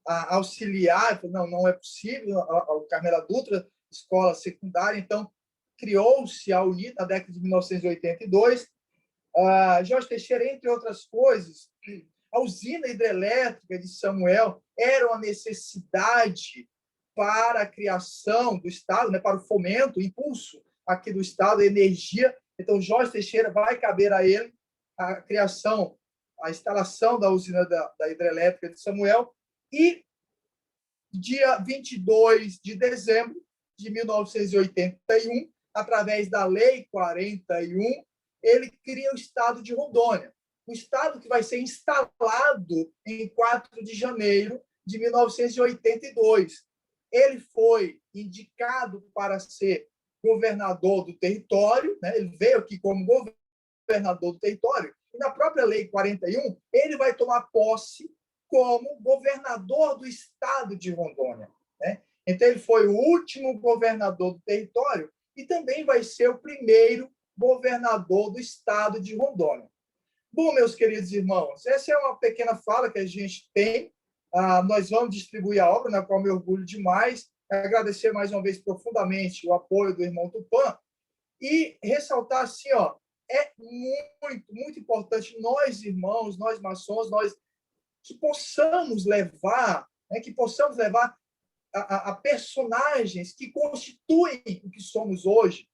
[SPEAKER 5] auxiliar, não é possível, o Carmela Dutra, escola secundária, então criou-se a UNI na década de 1982. Jorge Teixeira, entre outras coisas, a usina hidrelétrica de Samuel era uma necessidade para a criação do Estado, né, para o fomento, o impulso aqui do Estado, a energia. Então, Jorge Teixeira vai caber a ele a criação, a instalação da usina da hidrelétrica de Samuel. E, dia 22 de dezembro de 1981, através da Lei 41, ele cria o Estado de Rondônia, um Estado que vai ser instalado em 4 de janeiro de 1982. Ele foi indicado para ser governador do território, né? Ele veio aqui como governador do território, e na própria Lei 41, ele vai tomar posse como governador do Estado de Rondônia, né? Então, ele foi o último governador do território e também vai ser o primeiro governador do Estado de Rondônia. Bom, meus queridos irmãos, essa é uma pequena fala que a gente tem. Nós vamos distribuir a obra, na qual me orgulho demais. Agradecer mais uma vez profundamente o apoio do irmão Tupã e ressaltar assim, é muito, muito importante nós, irmãos, nós maçons, nós que possamos levar, né, a personagens que constituem o que somos hoje.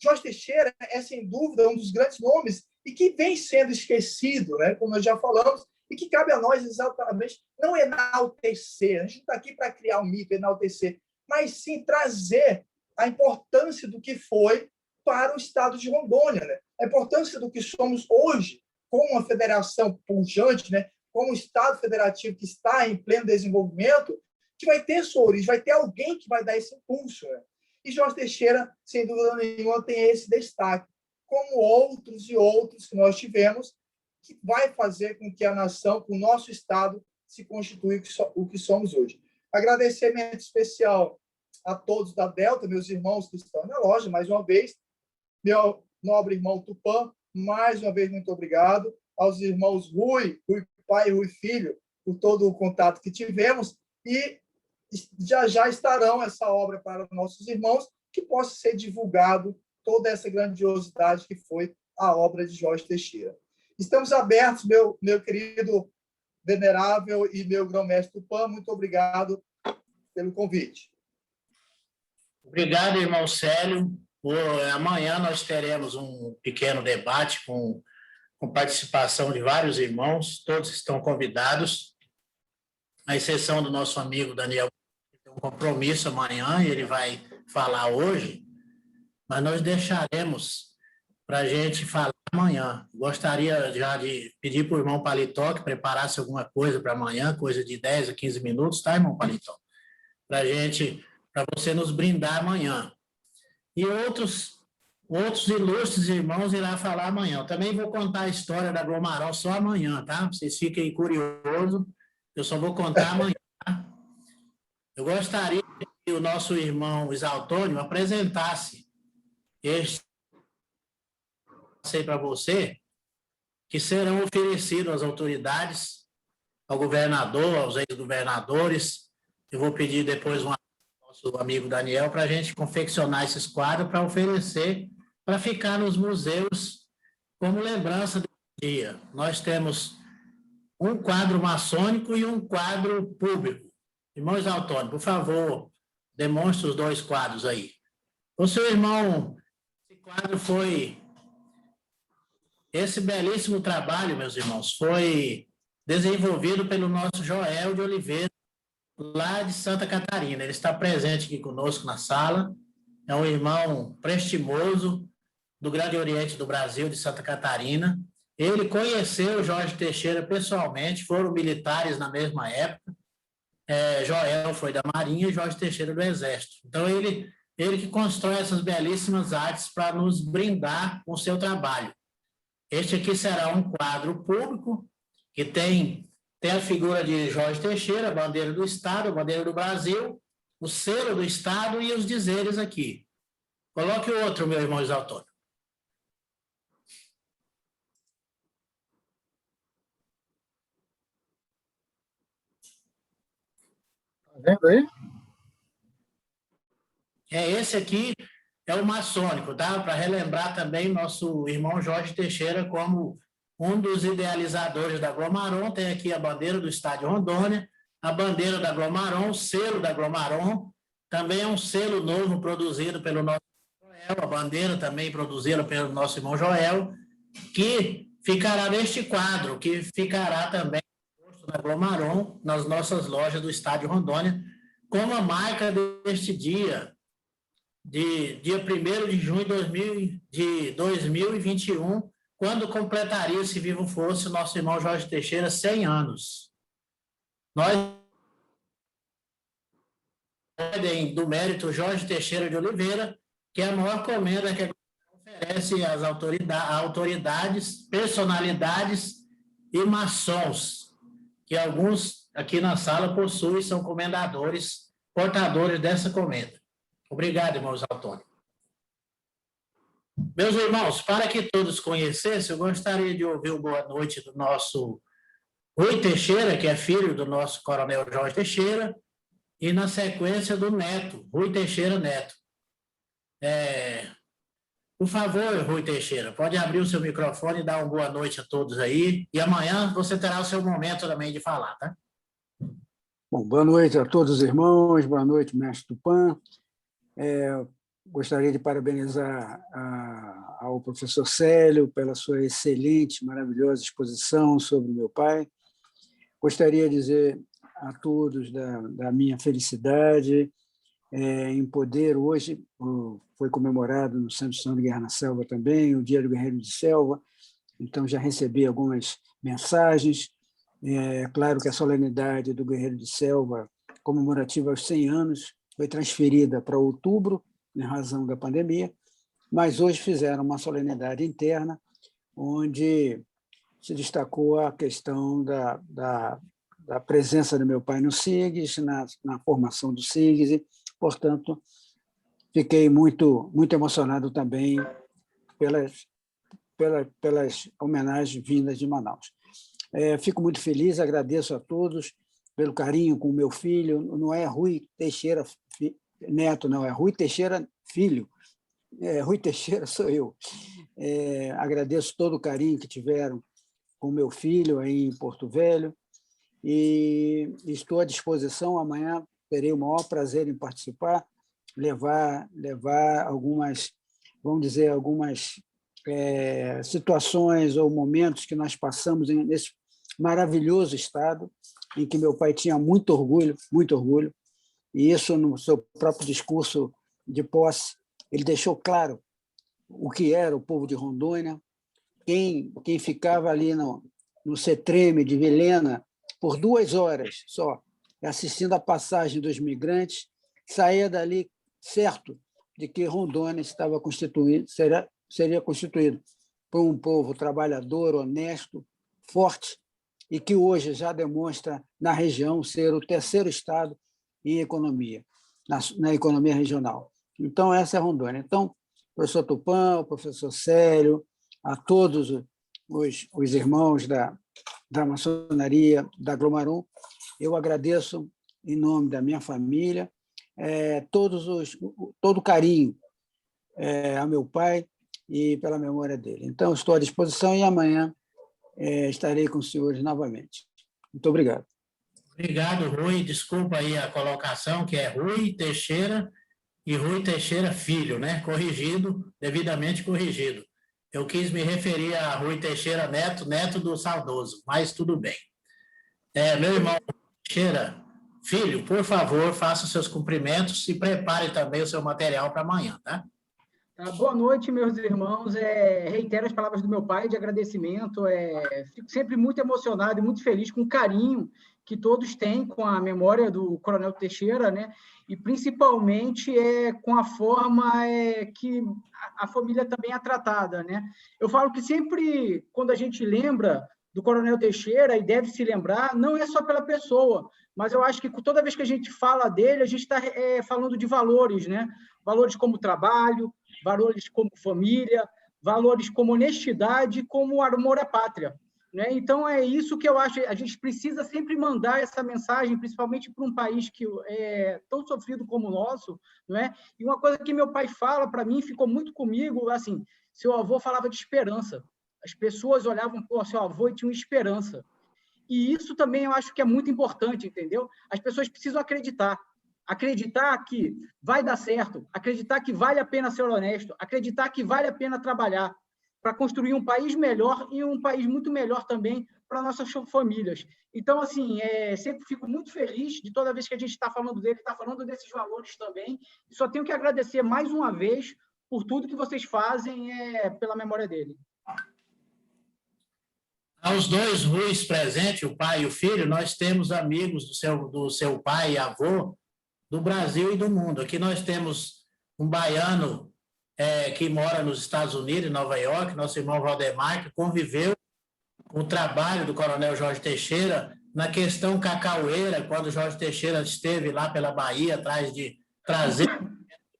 [SPEAKER 5] Jorge Teixeira é, sem dúvida, um dos grandes nomes e que vem sendo esquecido, né, como nós já falamos, e que cabe a nós exatamente não enaltecer, a gente não está aqui para criar um mito, enaltecer, mas sim trazer a importância do que foi para o Estado de Rondônia, né? A importância do que somos hoje, como uma federação pujante, né? Como um Estado federativo que está em pleno desenvolvimento, que vai ter sua origem, vai ter alguém que vai dar esse impulso, né? E Jorge Teixeira, sem dúvida nenhuma, tem esse destaque, como outros e outros que nós tivemos, que vai fazer com que a nação, com o nosso Estado, se constitua o que somos hoje. Agradecimento especial a todos da Delta, meus irmãos que estão na loja, mais uma vez, meu nobre irmão Tupã, mais uma vez, muito obrigado, aos irmãos Rui pai e Rui filho, por todo o contato que tivemos, e já estarão essa obra para nossos irmãos, que possa ser divulgado toda essa grandiosidade que foi a obra de Jorge Teixeira. Estamos abertos, meu querido venerável e meu grão-mestre Tupã, muito obrigado pelo convite.
[SPEAKER 1] Obrigado, irmão Célio. Amanhã nós teremos um pequeno debate com participação de vários irmãos, todos estão convidados, à exceção do nosso amigo Daniel, que tem um compromisso amanhã, e ele vai falar hoje, mas nós deixaremos para a gente falar amanhã. Gostaria já de pedir para o irmão Paletó que preparasse alguma coisa para amanhã, coisa de 10 a 15 minutos, tá, irmão Paletó? Para você nos brindar amanhã. E outros ilustres irmãos irão falar amanhã. Eu também vou contar a história da Glomarol só amanhã, tá? Vocês fiquem curiosos, eu só vou contar amanhã. Tá? Eu gostaria que o nosso irmão Isaltônio apresentasse este para você, que serão oferecidos às autoridades, ao governador, aos ex-governadores. Eu vou pedir depois ao nosso amigo Daniel para a gente confeccionar esses quadros para oferecer, para ficar nos museus como lembrança do dia. Nós temos um quadro maçônico e um quadro público. Irmão Isaltônio, por favor, demonstre os dois quadros aí. O seu irmão, esse quadro foi... Esse belíssimo trabalho, meus irmãos, foi desenvolvido pelo nosso Joel de Oliveira, lá de Santa Catarina. Ele está presente aqui conosco na sala. É um irmão prestimoso do Grande Oriente do Brasil, de Santa Catarina. Ele conheceu Jorge Teixeira pessoalmente, foram militares na mesma época. Joel foi da Marinha e Jorge Teixeira do Exército. Então, ele que constrói essas belíssimas artes para nos brindar com o seu trabalho. Este aqui será um quadro público que tem a figura de Jorge Teixeira, a bandeira do Estado, a bandeira do Brasil, o selo do Estado e os dizeres aqui. Coloque o outro, meu irmão Isaltônio.
[SPEAKER 3] vendo aí?
[SPEAKER 1] Esse aqui é o maçônico, tá? Para relembrar também nosso irmão Jorge Teixeira como um dos idealizadores da Glomaron. Tem aqui a bandeira do Estádio Rondônia, a bandeira da Glomaron, o selo da Glomaron, também é um selo novo produzido pelo nosso Joel, a bandeira também produzida pelo nosso irmão Joel, que ficará neste quadro, que ficará também na Glomaron, nas nossas lojas do Estádio Rondônia, como a marca deste dia, dia 1º de junho de 2021, quando completaria, se vivo fosse, o nosso irmão Jorge Teixeira 100 anos. Nós, do mérito Jorge Teixeira de Oliveira, que é a maior comenda que oferece às autoridades, personalidades e maçons, que alguns aqui na sala possuem, são comendadores, portadores dessa comenda. Obrigado, irmãos Antônio. Meus irmãos, para que todos conhecessem, eu gostaria de ouvir o boa noite do nosso Rui Teixeira, que é filho do nosso coronel Jorge Teixeira, e na sequência do neto, Rui Teixeira Neto. Por favor, Rui Teixeira, pode abrir o seu microfone e dar uma boa noite a todos aí, e amanhã você terá o seu momento também de falar, tá?
[SPEAKER 7] Bom, boa noite a todos os irmãos, boa noite, mestre Tupã. Gostaria de parabenizar ao professor Célio pela sua excelente, maravilhosa exposição sobre o meu pai. Gostaria de dizer a todos da minha felicidade em poder, hoje, foi comemorado no Santo São de Guerra na Selva também, o Dia do Guerreiro de Selva, então já recebi algumas mensagens. É claro que a solenidade do Guerreiro de Selva, comemorativa aos 100 anos, foi transferida para outubro, em razão da pandemia, mas hoje fizeram uma solenidade interna, onde se destacou a questão da presença do meu pai no SIGS, na formação do SIGS, portanto, fiquei muito emocionado também pelas homenagens vindas de Manaus. Fico muito feliz, agradeço a todos pelo carinho com o meu filho, não é Rui Teixeira Neto, não, é Rui Teixeira Filho, Rui Teixeira sou eu. Agradeço todo o carinho que tiveram com o meu filho aí em Porto Velho e estou à disposição. Amanhã terei o maior prazer em participar, levar algumas, vamos dizer, algumas situações ou momentos que nós passamos nesse maravilhoso estado, em que meu pai tinha muito orgulho, e isso no seu próprio discurso de posse, ele deixou claro o que era o povo de Rondônia, quem ficava ali no CETREME de Vilhena por 2 horas só, assistindo a passagem dos migrantes, saía dali certo de que Rondônia estava seria constituído por um povo trabalhador, honesto, forte, e que hoje já demonstra na região ser o terceiro estado em economia, na economia regional. Então, essa é a Rondônia. Então, professor Tupã, o professor Célio, a todos os irmãos da maçonaria, da Glomaron, eu agradeço em nome da minha família, todo o carinho ao meu pai e pela memória dele. Então, estou à disposição e amanhã estarei com os senhores novamente. Muito obrigado.
[SPEAKER 1] Obrigado, Rui. Desculpa aí a colocação, que é Rui Teixeira e Rui Teixeira Filho, né? Corrigido, devidamente corrigido. Eu quis me referir a Rui Teixeira Neto, neto do saudoso, mas tudo bem. Meu irmão Teixeira Filho, por favor, faça os seus cumprimentos e prepare também o seu material para amanhã, tá?
[SPEAKER 2] Boa noite, meus irmãos. Reitero as palavras do meu pai de agradecimento. Fico sempre muito emocionado e muito feliz com o carinho que todos têm com a memória do Coronel Teixeira, né? E principalmente com a forma que a família também é tratada, né? Eu falo que sempre, quando a gente lembra do Coronel Teixeira, e deve se lembrar, não é só pela pessoa, mas eu acho que toda vez que a gente fala dele, a gente está falando de valores, né? Valores como trabalho, valores como família, valores como honestidade, como amor à pátria. né? Então, é isso que eu acho. A gente precisa sempre mandar essa mensagem, principalmente para um país que é tão sofrido como o nosso, não é? E uma coisa que meu pai fala para mim, ficou muito comigo, assim, seu avô falava de esperança. As pessoas olhavam para o seu avô e tinham esperança. E isso também eu acho que é muito importante, entendeu? As pessoas precisam acreditar. Acreditar que vai dar certo, acreditar que vale a pena ser honesto, acreditar que vale a pena trabalhar para construir um país melhor e um país muito melhor também para nossas famílias. Então, assim, sempre fico muito feliz de toda vez que a gente está falando dele, está falando desses valores também. Só tenho que agradecer mais uma vez por tudo que vocês fazem pela memória dele.
[SPEAKER 1] Aos dois Ruis presentes, o pai e o filho, nós temos amigos do seu pai e avô do Brasil e do mundo. Aqui nós temos um baiano que mora nos Estados Unidos, em Nova York, nosso irmão Valdemar, que conviveu com o trabalho do coronel Jorge Teixeira na questão cacaueira, quando o Jorge Teixeira esteve lá pela Bahia, atrás de trazer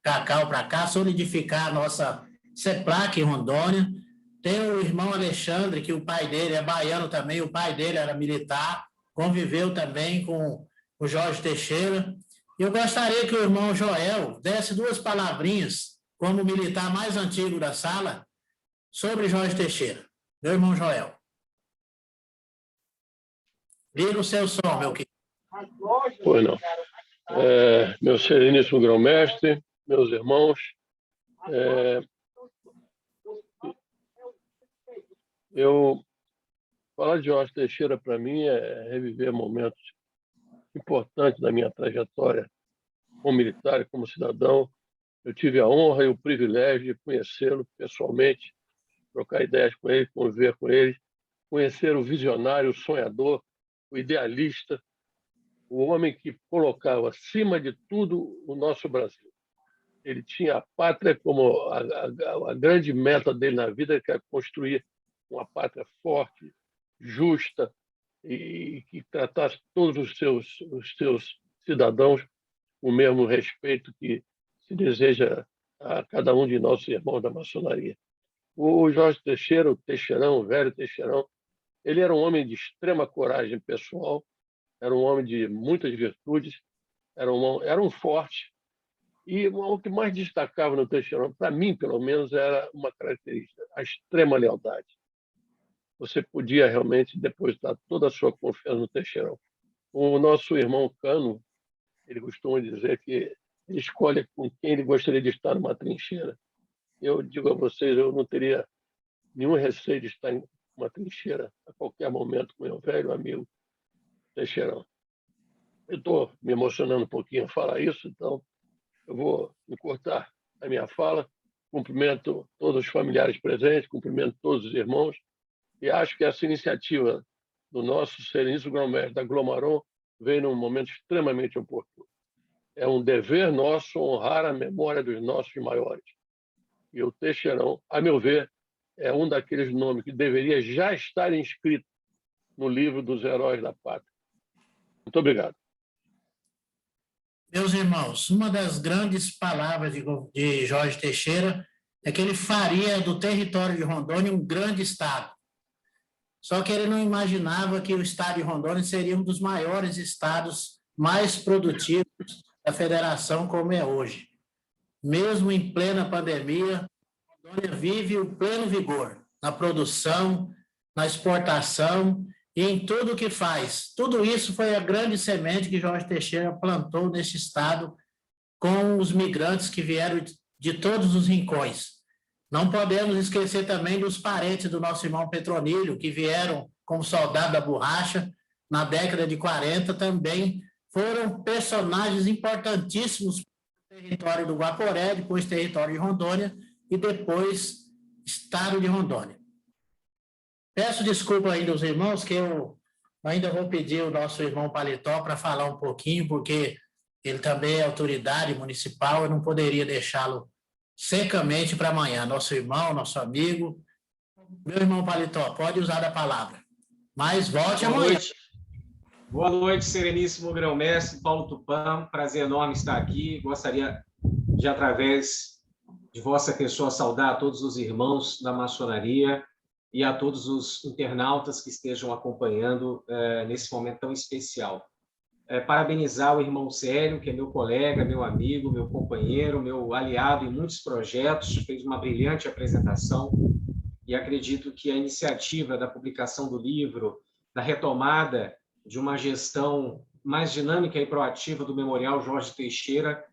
[SPEAKER 1] cacau para cá, solidificar a nossa CEPLAC em Rondônia. Tem o irmão Alexandre, que o pai dele é baiano também, o pai dele era militar, conviveu também com o Jorge Teixeira. E eu gostaria que o irmão Joel desse duas palavrinhas, como militar mais antigo da sala, sobre Jorge Teixeira. Meu irmão Joel. Liga o seu som, meu querido.
[SPEAKER 8] Pois não. Meu sereníssimo grão-mestre, meus irmãos, falar de Jorge Teixeira, para mim, é reviver momentos importantes da minha trajetória como militar e como cidadão. Eu tive a honra e o privilégio de conhecê-lo pessoalmente, trocar ideias com ele, conviver com ele, conhecer o visionário, o sonhador, o idealista, o homem que colocava acima de tudo o nosso Brasil. Ele tinha a pátria como a grande meta dele na vida, que é construir uma pátria forte, justa e que tratasse todos os seus cidadãos com o mesmo respeito que se deseja a cada um de nossos irmãos da maçonaria. O Jorge Teixeira, o Teixeirão, o velho Teixeirão, ele era um homem de extrema coragem pessoal, era um homem de muitas virtudes, era um forte. E o que mais destacava no Teixeirão, para mim, pelo menos, era uma característica, a extrema lealdade. Você podia realmente depositar toda a sua confiança no Teixeirão. O nosso irmão Cano, ele costuma dizer que ele escolhe com quem ele gostaria de estar numa trincheira. Eu digo a vocês, eu não teria nenhum receio de estar em uma trincheira a qualquer momento com meu velho amigo Teixeirão. Eu estou me emocionando um pouquinho a falar isso, então eu vou encurtar a minha fala. Cumprimento todos os familiares presentes, cumprimento todos os irmãos, e acho que essa iniciativa do nosso sereníssimo grão-mestre da Glomaron veio num momento extremamente oportuno. É um dever nosso honrar a memória dos nossos maiores. E o Teixeirão, a meu ver, é um daqueles nomes que deveria já estar inscrito no livro dos heróis da pátria. Muito obrigado.
[SPEAKER 1] Meus irmãos, uma das grandes palavras de Jorge Teixeira é que ele faria do território de Rondônia um grande estado. Só que ele não imaginava que o estado de Rondônia seria um dos maiores estados mais produtivos da federação como é hoje. Mesmo em plena pandemia, Rondônia vive o pleno vigor na produção, na exportação e em tudo o que faz. Tudo isso foi a grande semente que Jorge Teixeira plantou neste estado com os migrantes que vieram de todos os rincões. Não podemos esquecer também dos parentes do nosso irmão Petronílio, que vieram como soldado da borracha na década de 40, também foram personagens importantíssimos no território do Guaporé, depois território de Rondônia e depois estado de Rondônia. Peço desculpa ainda aos irmãos, que eu ainda vou pedir o nosso irmão Paletó para falar um pouquinho, porque ele também é autoridade municipal, eu não poderia deixá-lo secamente para amanhã. Nosso irmão, nosso amigo. Meu irmão Paletó, pode usar a palavra, mas volte amanhã.
[SPEAKER 9] Boa noite, sereníssimo grão-mestre Paulo Tupã. Prazer enorme estar aqui. Gostaria de, através de vossa pessoa, saudar a todos os irmãos da maçonaria e a todos os internautas que estejam acompanhando nesse momento tão especial. Parabenizar o irmão Célio, que é meu colega, meu amigo, meu companheiro, meu aliado em muitos projetos, fez uma brilhante apresentação, e acredito que a iniciativa da publicação do livro, da retomada de uma gestão mais dinâmica e proativa do Memorial Jorge Teixeira,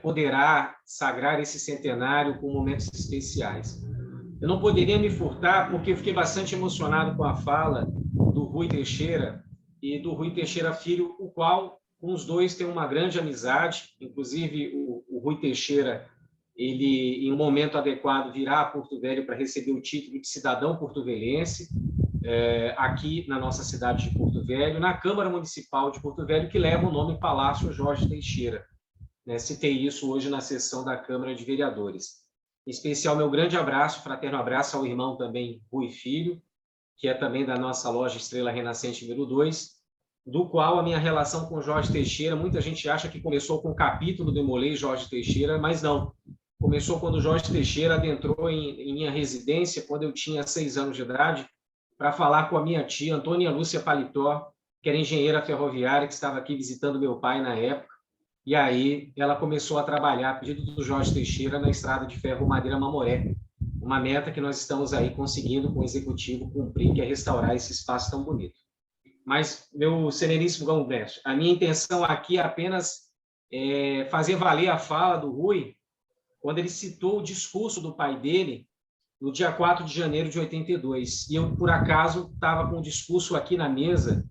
[SPEAKER 9] poderá sagrar esse centenário com momentos especiais. Eu não poderia me furtar, porque eu fiquei bastante emocionado com a fala do Rui Teixeira e do Rui Teixeira Filho, o qual, com os dois, tem uma grande amizade. Inclusive, o Rui Teixeira, ele, em um momento adequado, virá a Porto Velho para receber o título de cidadão porto-velhense, aqui na nossa cidade de Porto Velho, na Câmara Municipal de Porto Velho, que leva o nome Palácio Jorge Teixeira. Citei isso hoje na sessão da Câmara de Vereadores. Em especial, meu grande abraço, fraterno abraço ao irmão também Rui Filho, que é também da nossa loja Estrela Renascente número 2, do qual a minha relação com Jorge Teixeira, muita gente acha que começou com o capítulo do Emolei Jorge Teixeira, mas não. Começou quando Jorge Teixeira adentrou em minha residência, quando eu tinha 6 anos de idade, para falar com a minha tia, Antônia Lúcia Paletó, que era engenheira ferroviária, que estava aqui visitando meu pai na época. E aí ela começou a trabalhar, a pedido do Jorge Teixeira, na estrada de ferro Madeira Mamoré, uma meta que nós estamos aí conseguindo com o Executivo cumprir, que é restaurar esse espaço tão bonito. Mas, meu sereníssimo Gão Mestre, a minha intenção aqui é apenas fazer valer a fala do Rui, quando ele citou o discurso do pai dele, no dia 4 de janeiro de 82. E eu, por acaso, estava com o discurso aqui na mesa.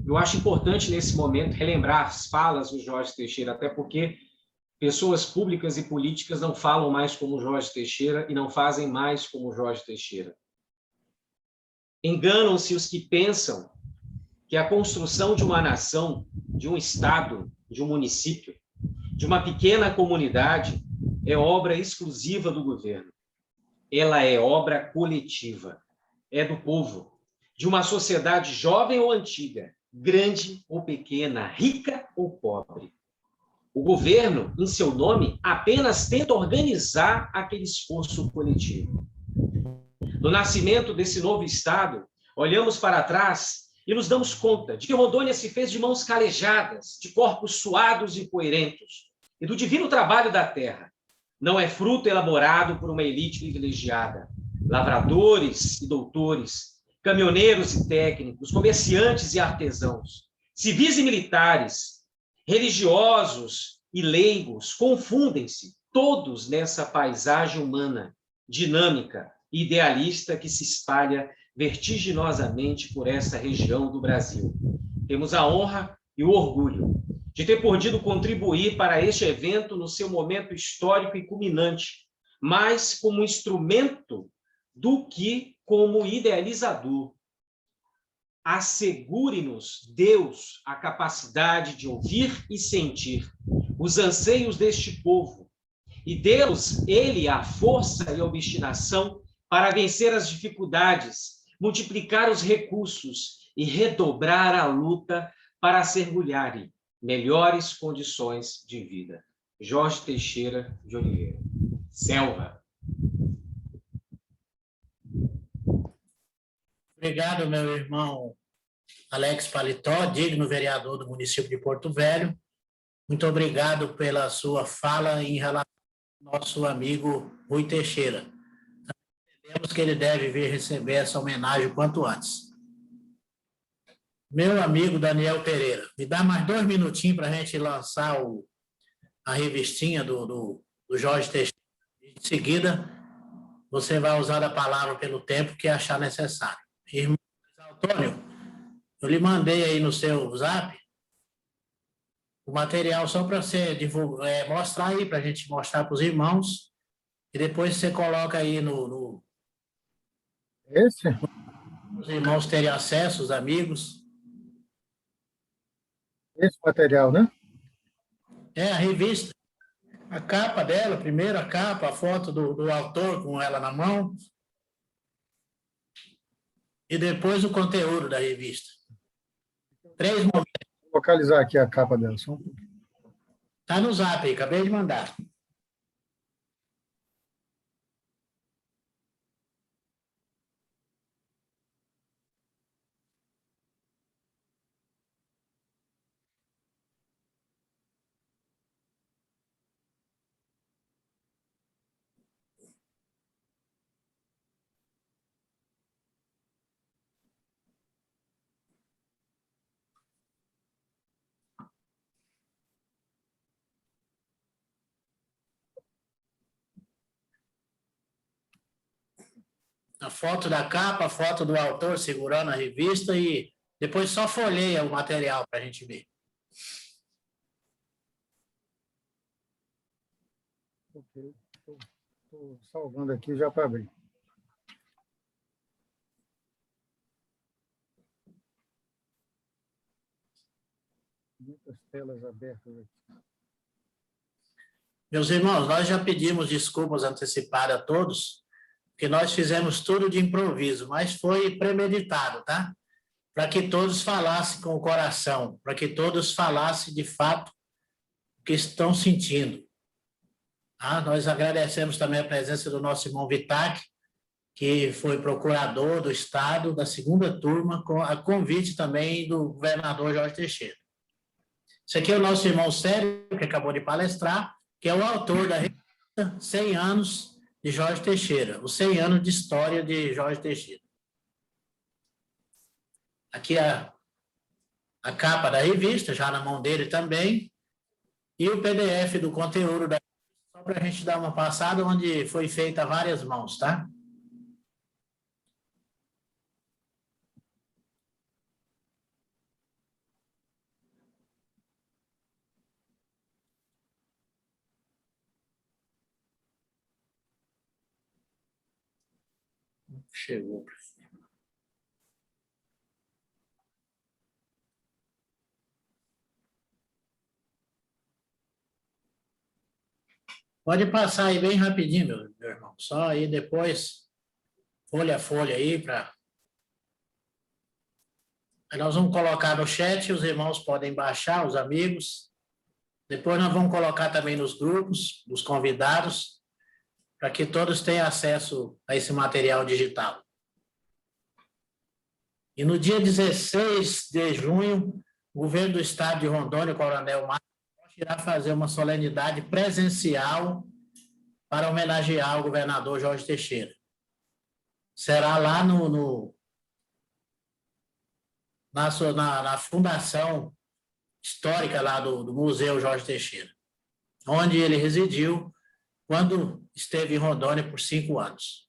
[SPEAKER 9] Eu acho importante, nesse momento, relembrar as falas do Jorge Teixeira, até porque pessoas públicas e políticas não falam mais como Jorge Teixeira e não fazem mais como Jorge Teixeira. Enganam-se os que pensam que a construção de uma nação, de um estado, de um município, de uma pequena comunidade, é obra exclusiva do governo. Ela é obra coletiva, é do povo, de uma sociedade jovem ou antiga, grande ou pequena, rica ou pobre. O governo, em seu nome, apenas tenta organizar aquele esforço coletivo. No nascimento desse novo Estado, olhamos para trás e nos damos conta de que Rondônia se fez de mãos calejadas, de corpos suados e poerentos, e do divino trabalho da terra. Não é fruto elaborado por uma elite privilegiada. Lavradores e doutores, caminhoneiros e técnicos, comerciantes e artesãos, civis e militares, religiosos e leigos, confundem-se todos nessa paisagem humana, dinâmica e idealista que se espalha vertiginosamente por essa região do Brasil. Temos a honra e o orgulho de ter podido contribuir para este evento no seu momento histórico e culminante, mais como instrumento do que como idealizador. Assegure-nos, Deus, a capacidade de ouvir e sentir os anseios deste povo e dê-nos, Ele, a força e a obstinação para vencer as dificuldades, multiplicar os recursos e redobrar a luta para assegurarem melhores condições de vida. Jorge Teixeira de Oliveira. Selva.
[SPEAKER 1] Obrigado, meu irmão Alex Paletó, digno vereador do município de Porto Velho. Muito obrigado pela sua fala em relação ao nosso amigo Rui Teixeira. Entendemos que ele deve vir receber essa homenagem o quanto antes. Meu amigo Daniel Pereira, me dá mais 2 minutinhos para a gente lançar a revistinha do Jorge Teixeira. Em seguida, você vai usar a palavra pelo tempo que achar necessário. Irmão Antônio, eu lhe mandei aí no seu zap o material só para você mostrar aí, para a gente mostrar para os irmãos, e depois você coloca aí
[SPEAKER 3] Esse?
[SPEAKER 1] os irmãos terem acesso, os amigos.
[SPEAKER 3] Esse material, né?
[SPEAKER 1] É a revista, a capa dela, primeiro a capa, a foto do autor com ela na mão, e depois o conteúdo da revista. 3 momentos.
[SPEAKER 3] Vou localizar aqui a capa dela.
[SPEAKER 1] Está no zap aí, acabei de mandar. a foto da capa, a foto do autor segurando a revista e depois só folheia o material para a gente ver.
[SPEAKER 3] Ok, estou salvando aqui já para abrir. Muitas telas abertas aqui.
[SPEAKER 1] Meus irmãos, nós já pedimos desculpas antecipadas a todos, porque nós fizemos tudo de improviso, mas foi premeditado, tá? Para que todos falassem com o coração, para que todos falassem de fato o que estão sentindo. Nós agradecemos também a presença do nosso irmão Vitac, que foi procurador do Estado da segunda turma, com a convite também do governador Jorge Teixeira. Esse aqui é o nosso irmão Célio, que acabou de palestrar, que é o autor da revista 100 anos de Jorge Teixeira, os 100 anos de história de Jorge Teixeira. Aqui a capa da revista, já na mão dele também, e o PDF do conteúdo da revista, só para a gente dar uma passada, onde foi feita a várias mãos, tá? Chegou. Pode passar aí bem rapidinho, meu irmão. Só aí depois, folha a folha aí, para... Nós vamos colocar no chat, os irmãos podem baixar, os amigos. Depois nós vamos colocar também nos grupos, dos convidados, para que todos tenham acesso a esse material digital. E no dia 16 de junho, o governo do estado de Rondônia, o Coronel Marcos, irá fazer uma solenidade presencial para homenagear o governador Jorge Teixeira. Será lá na fundação histórica lá do Museu Jorge Teixeira, onde ele residiu quando esteve em Rondônia por 5 anos.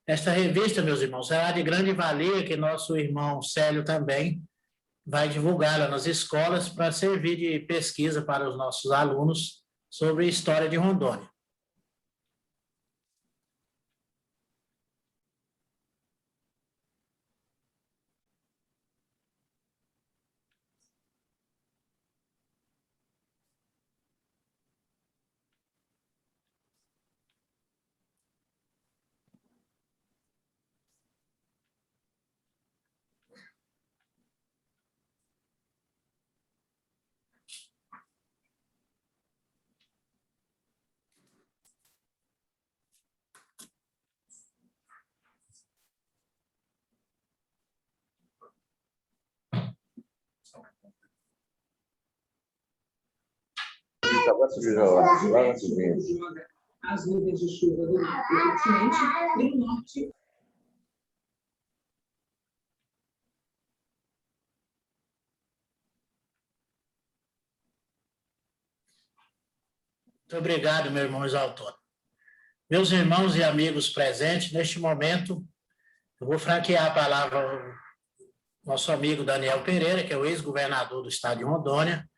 [SPEAKER 1] Esta revista, meus irmãos, será de grande valia, que nosso irmão Célio também vai divulgá-la nas escolas para servir de pesquisa para os nossos alunos sobre a história de Rondônia.
[SPEAKER 10] As nuvens de chuva do continente e do norte.
[SPEAKER 1] Muito obrigado, meu irmão exaltor. Meus irmãos e amigos presentes, neste momento, eu vou franquear a palavra ao nosso amigo Daniel Pereira, que é o ex-governador do estado de Rondônia,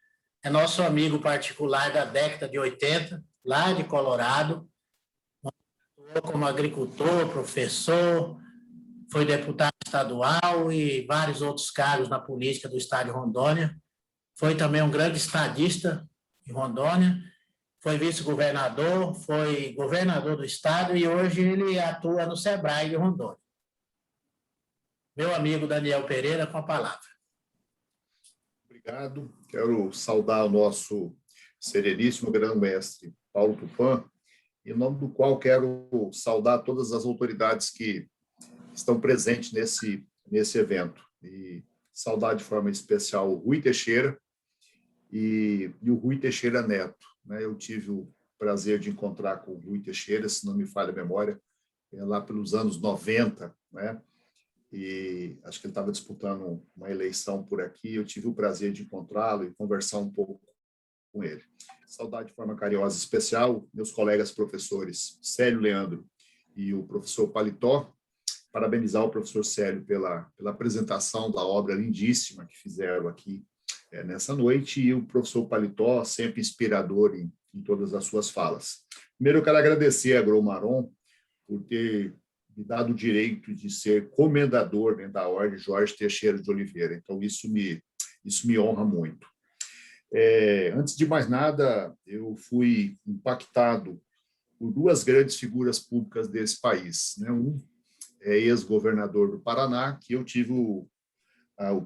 [SPEAKER 1] é nosso amigo particular da década de 80, lá de Colorado, como agricultor, professor, foi deputado estadual e vários outros cargos na política do estado de Rondônia. Foi também um grande estadista em Rondônia, foi vice-governador, foi governador do estado e hoje ele atua no SEBRAE de Rondônia. Meu amigo Daniel Pereira, com a palavra.
[SPEAKER 11] Obrigado. Quero saudar o nosso sereníssimo grão-mestre Paulo Tupã, em nome do qual quero saudar todas as autoridades que estão presentes nesse evento. E saudar de forma especial o Rui Teixeira e o Rui Teixeira Neto. Eu tive o prazer de encontrar com o Rui Teixeira, se não me falha a memória, lá pelos anos 90, né? E acho que ele estava disputando uma eleição por aqui, eu tive o prazer de encontrá-lo e conversar um pouco com ele. Saudar de forma carinhosa especial meus colegas professores Célio Leandro e o professor Paletó, parabenizar o professor Célio pela apresentação da obra lindíssima que fizeram aqui nessa noite, e o professor Paletó, sempre inspirador em todas as suas falas. Primeiro, eu quero agradecer a Gromaron por ter me dado o direito de ser comendador, né, da Ordem Jorge Teixeira de Oliveira. Então, isso me honra muito. Antes de mais nada, eu fui impactado por duas grandes figuras públicas desse país, né? Um é ex-governador do Paraná, que eu tive o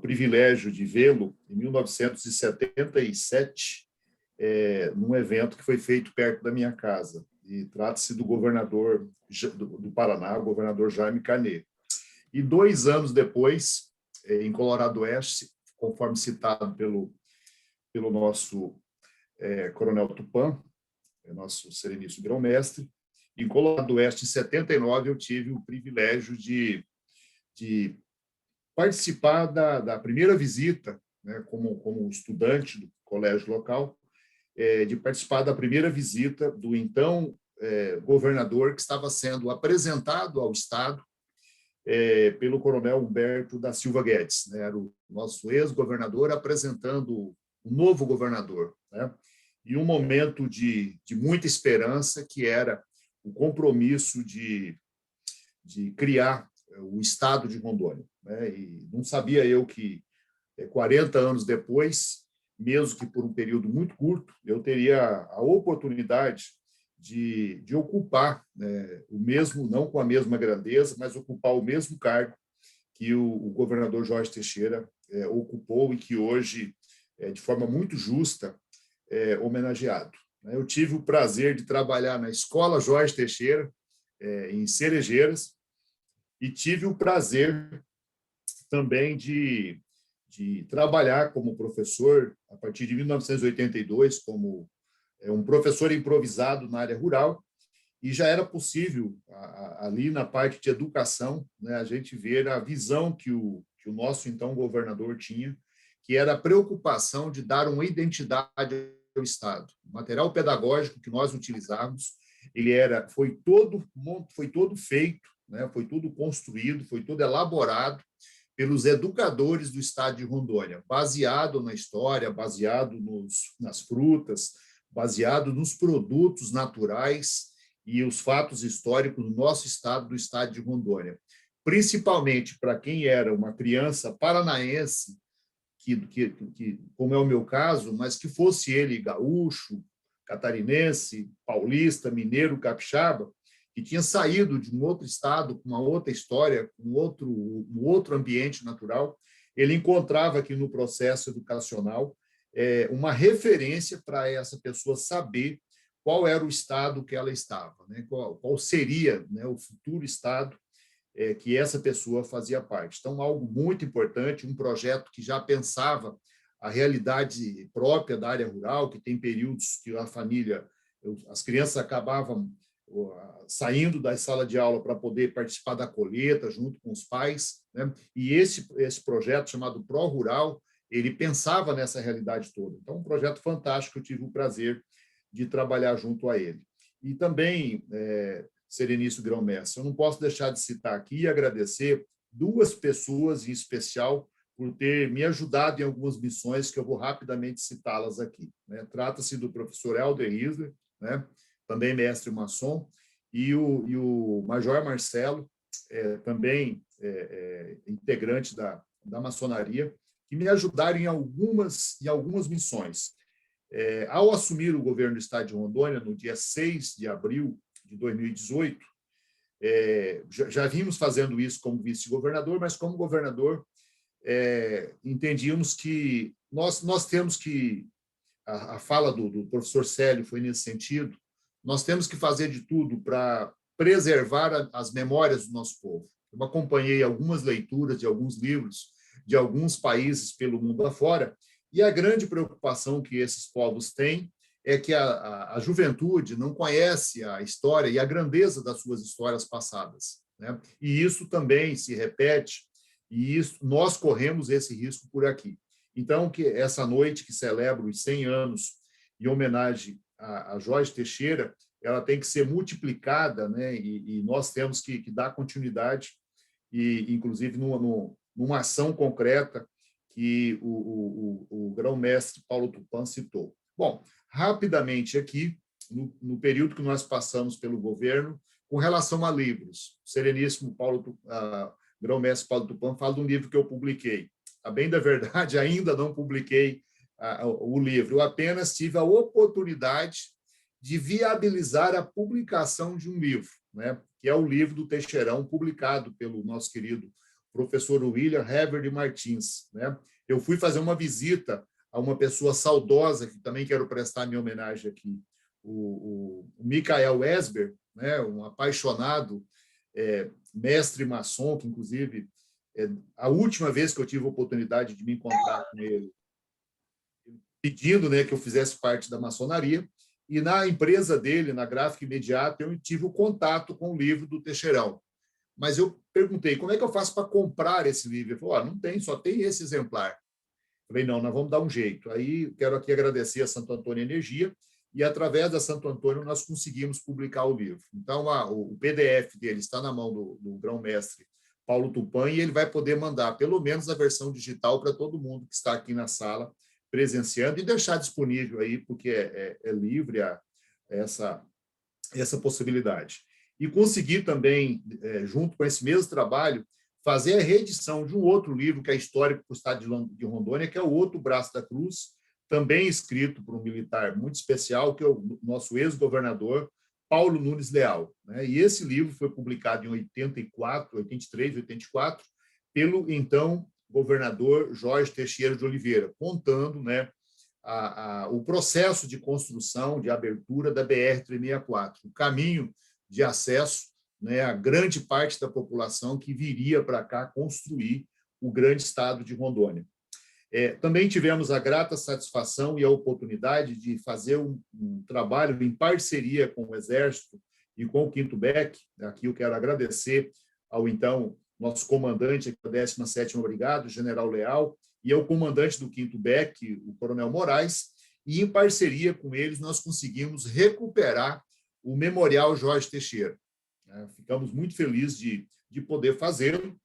[SPEAKER 11] privilégio de vê-lo em 1977, num evento que foi feito perto da minha casa. E trata-se do governador do Paraná, o governador Jaime Canet. E 2 anos depois, em Colorado Oeste, conforme citado pelo nosso coronel Tupã, nosso sereníssimo grão-mestre, em Colorado Oeste, em 79, eu tive o privilégio de participar da primeira visita, né, como estudante do colégio local, de participar da primeira visita do então governador, que estava sendo apresentado ao Estado pelo coronel Humberto da Silva Guedes, né? Era o nosso ex-governador apresentando o novo governador, né? E um momento de muita esperança, que era o compromisso de criar o Estado de Rondônia, né? E não sabia eu que 40 anos depois, mesmo que por um período muito curto, eu teria a oportunidade de ocupar, né, o mesmo, não com a mesma grandeza, mas ocupar o mesmo cargo que o governador Jorge Teixeira ocupou, e que hoje, de forma muito justa, é homenageado. Eu tive o prazer de trabalhar na Escola Jorge Teixeira, em Cerejeiras, e tive o prazer também de trabalhar como professor a partir de 1982, como um professor improvisado na área rural, e já era possível, ali na parte de educação, né, a gente ver a visão que o nosso então governador tinha, que era a preocupação de dar uma identidade ao Estado. O material pedagógico que nós utilizávamos, foi todo feito, né, foi tudo construído, foi todo elaborado pelos educadores do Estado de Rondônia, baseado na história, baseado nas frutas, baseado nos produtos naturais e os fatos históricos do nosso estado, do Estado de Rondônia. Principalmente para quem era uma criança paranaense, que, como é o meu caso, mas que fosse ele gaúcho, catarinense, paulista, mineiro, capixaba, que tinha saído de um outro estado, com uma outra história, com um outro ambiente natural, ele encontrava aqui no processo educacional uma referência para essa pessoa saber qual era o estado que ela estava, né? Qual seria, né, o futuro estado que essa pessoa fazia parte. Então, algo muito importante, um projeto que já pensava a realidade própria da área rural, que tem períodos que as crianças acabavam saindo da sala de aula para poder participar da colheita junto com os pais, né? E esse projeto chamado Pro Rural, ele pensava nessa realidade toda. Então, um projeto fantástico, eu tive o prazer de trabalhar junto a ele. E também, Sereníssimo Grão-Mestre, eu não posso deixar de citar aqui e agradecer 2 pessoas em especial por ter me ajudado em algumas missões, que eu vou rapidamente citá-las aqui, né? Trata-se do professor Helder Isler, né, também mestre maçom, e o Major Marcelo, também integrante da maçonaria, que me ajudaram em algumas missões. Ao assumir o governo do Estado de Rondônia, no dia 6 de abril de 2018, já vimos fazendo isso como vice-governador, mas como governador, entendíamos que nós temos que, a fala do professor Célio foi nesse sentido, nós temos que fazer de tudo para preservar as memórias do nosso povo. Eu acompanhei algumas leituras de alguns livros de alguns países pelo mundo afora, e a grande preocupação que esses povos têm é que a juventude não conhece a história e a grandeza das suas histórias passadas, né? E isso também se repete, e isso, nós corremos esse risco por aqui. Então, que essa noite que celebra os 100 anos em homenagem a Jorge Teixeira, ela tem que ser multiplicada, né? E nós temos que dar continuidade, e inclusive numa ação concreta que o grão-mestre Paulo Tupã citou. Bom, rapidamente aqui, no período que nós passamos pelo governo, com relação a livros, o sereníssimo grão-mestre Paulo Tupã fala de um livro que eu publiquei. A bem da verdade, ainda não publiquei o livro, eu apenas tive a oportunidade de viabilizar a publicação de um livro, né, que é o livro do Teixeirão, publicado pelo nosso querido professor William Hever de Martins, né? Eu fui fazer uma visita a uma pessoa saudosa, que também quero prestar minha homenagem aqui, o Michael Esber, né, um apaixonado mestre maçom, que, inclusive, a última vez que eu tive a oportunidade de me encontrar com ele, pedindo, né, que eu fizesse parte da maçonaria, e na empresa dele, na Gráfica Imediata, eu tive o contato com o livro do Teixeirão. Mas eu perguntei, como é que eu faço para comprar esse livro? Ele falou, não tem, só tem esse exemplar. Eu falei, não, nós vamos dar um jeito. Aí quero aqui agradecer a Santo Antônio Energia, e através da Santo Antônio nós conseguimos publicar o livro. Então, o PDF dele está na mão do grão-mestre Paulo Tupã, e ele vai poder mandar pelo menos a versão digital para todo mundo que está aqui na sala presenciando, e deixar disponível aí, porque é livre essa possibilidade. E consegui também, junto com esse mesmo trabalho, fazer a reedição de um outro livro, que é Histórico para o Estado de Rondônia, que é o Outro Braço da Cruz, também escrito por um militar muito especial, que é o nosso ex-governador, Paulo Nunes Leal, né? E esse livro foi publicado em 83, 84, pelo então governador Jorge Teixeira de Oliveira, contando, né, o processo de construção, de abertura da BR-364, o caminho de acesso, né, a grande parte da população que viria para cá construir o grande estado de Rondônia. Também tivemos a grata satisfação e a oportunidade de fazer um trabalho em parceria com o Exército e com o 5º BEC. Aqui eu quero agradecer ao, então, nosso comandante da 17ª Brigada, o General Leal, e ao comandante do 5º BEC, o Coronel Moraes, e em parceria com eles nós conseguimos recuperar o Memorial Jorge Teixeira. Ficamos muito felizes de poder fazê-lo,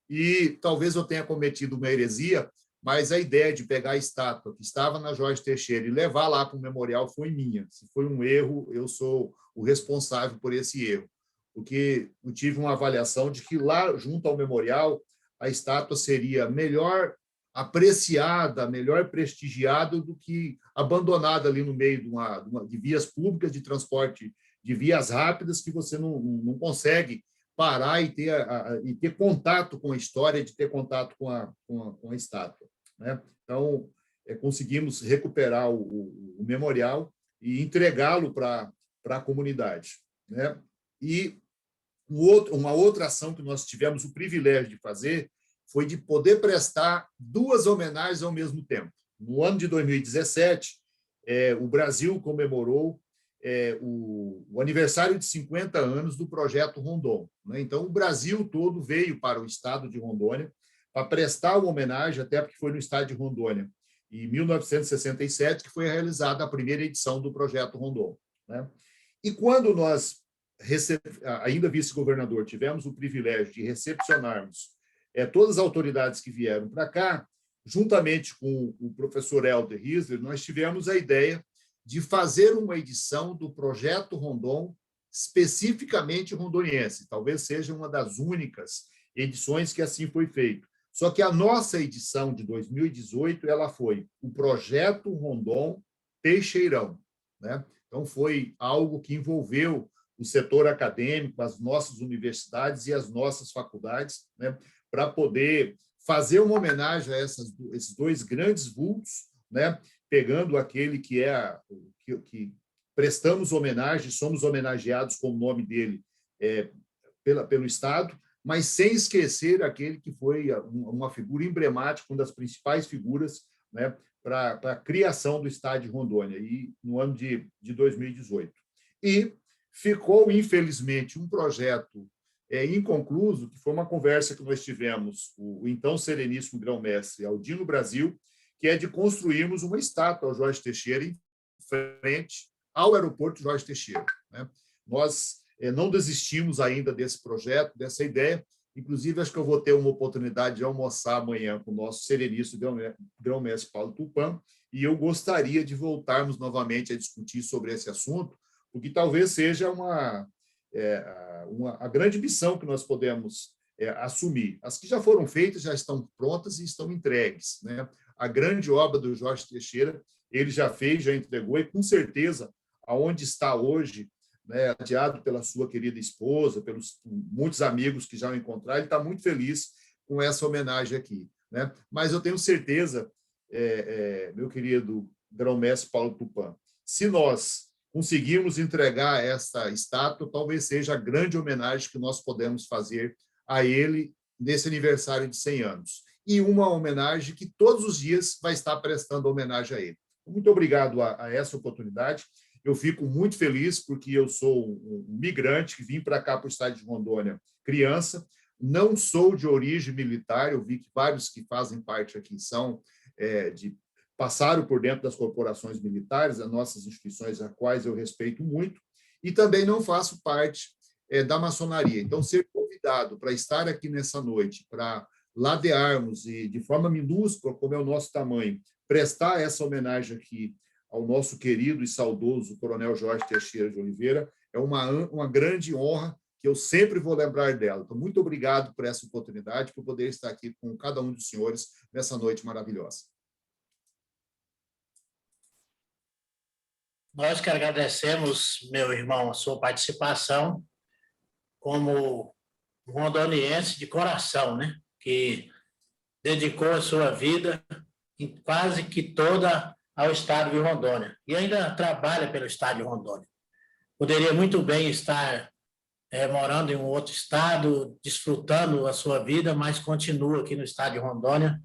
[SPEAKER 11] e talvez eu tenha cometido uma heresia, mas a ideia de pegar a estátua que estava na Jorge Teixeira e levar lá para o memorial foi minha. Se foi um erro, eu sou o responsável por esse erro, porque eu tive uma avaliação de que lá, junto ao memorial, a estátua seria melhor apreciada, melhor prestigiada do que abandonada ali no meio de vias públicas de transporte, de vias rápidas, que você não consegue parar e ter contato com a história, de ter contato com a estátua, né? Então, conseguimos recuperar o memorial e entregá-lo para a comunidade, né? E uma outra ação que nós tivemos o privilégio de fazer foi de poder prestar 2 homenagens ao mesmo tempo. No ano de 2017, o Brasil comemorou o aniversário de 50 anos do Projeto Rondon, né? Então, o Brasil todo veio para o estado de Rondônia para prestar uma homenagem, até porque foi no estado de Rondônia, em 1967, que foi realizada a primeira edição do Projeto Rondon, né? E quando nós, ainda vice-governador, tivemos o privilégio de recepcionarmos todas as autoridades que vieram para cá, juntamente com o professor Helder Riesler, nós tivemos a ideia de fazer uma edição do Projeto Rondon especificamente rondoniense. Talvez seja uma das únicas edições que assim foi feito. Só que a nossa edição de 2018 ela foi o Projeto Rondon Teixeirão, né? Então, foi algo que envolveu o setor acadêmico, as nossas universidades e as nossas faculdades, né, para poder fazer uma homenagem a esses 2 grandes vultos, né, pegando aquele que prestamos homenagem, somos homenageados com o nome dele pelo Estado, mas sem esquecer aquele que foi uma figura emblemática, uma das principais figuras, né, para a criação do estádio Rondônia, e no ano de 2018. E ficou, infelizmente, um projeto inconcluso, que foi uma conversa que nós tivemos, o então Sereníssimo Grão-Mestre Aldino Brasil, que é de construirmos uma estátua ao Jorge Teixeira em frente ao aeroporto Jorge Teixeira, né? Nós não desistimos ainda desse projeto, dessa ideia. Inclusive, acho que eu vou ter uma oportunidade de almoçar amanhã com o nosso Sereníssimo Grão-Mestre Paulo Tupã, e eu gostaria de voltarmos novamente a discutir sobre esse assunto, porque talvez seja a grande missão que nós podemos assumir. As que já foram feitas já estão prontas e estão entregues, né? A grande obra do Jorge Teixeira, ele já fez, já entregou, e com certeza, aonde está hoje, né, adiado pela sua querida esposa, pelos muitos amigos que já o encontraram, ele está muito feliz com essa homenagem aqui, né? Mas eu tenho certeza, meu querido Grão-Mestre Paulo Tupã, se nós conseguirmos entregar essa estátua, talvez seja a grande homenagem que nós podemos fazer a ele nesse aniversário de 100 anos. E uma homenagem que todos os dias vai estar prestando homenagem a ele. Muito obrigado a essa oportunidade. Eu fico muito feliz porque eu sou um migrante que vim para cá, para o estado de Rondônia, criança. Não sou de origem militar. Eu vi que vários que fazem parte aqui passaram por dentro das corporações militares, as nossas instituições, as quais eu respeito muito, e também não faço parte da maçonaria. Então, ser convidado para estar aqui nessa noite, para ladearmos e, de forma minúscula, como é o nosso tamanho, prestar essa homenagem aqui ao nosso querido e saudoso Coronel Jorge Teixeira de Oliveira, é uma grande honra que eu sempre vou lembrar dela. Então, muito obrigado por essa oportunidade, por poder estar aqui com cada um dos senhores nessa noite maravilhosa.
[SPEAKER 1] Nós que agradecemos, meu irmão, a sua participação como rondoniense de coração, né? Que dedicou a sua vida quase que toda ao estado de Rondônia, e ainda trabalha pelo estado de Rondônia. Poderia muito bem estar morando em um outro estado, desfrutando a sua vida, mas continua aqui no estado de Rondônia,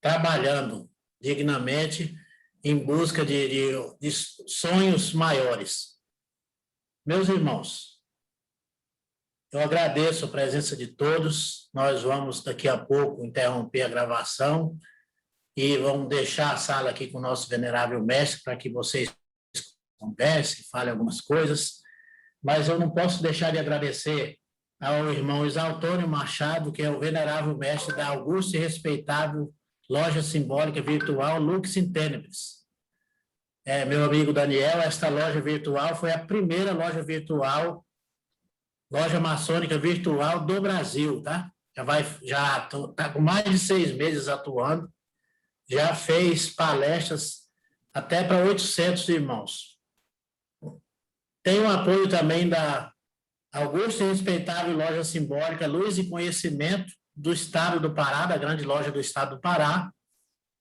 [SPEAKER 1] trabalhando dignamente em busca de sonhos maiores. Meus irmãos, eu agradeço a presença de todos. Nós vamos, daqui a pouco, interromper a gravação e vamos deixar a sala aqui com o nosso venerável mestre para que vocês conversem, falem algumas coisas. Mas eu não posso deixar de agradecer ao irmão Isaltônio Machado, que é o venerável mestre da augusta e respeitável loja simbólica virtual Lux in Tenebris. Meu amigo Daniel, esta loja virtual foi a primeira loja virtual, loja maçônica virtual do Brasil, tá? Já está com mais de 6 meses atuando, já fez palestras até para 800 irmãos. Tem o apoio também da augusta e respeitável loja simbólica Luz e Conhecimento do Estado do Pará, da grande loja do Estado do Pará,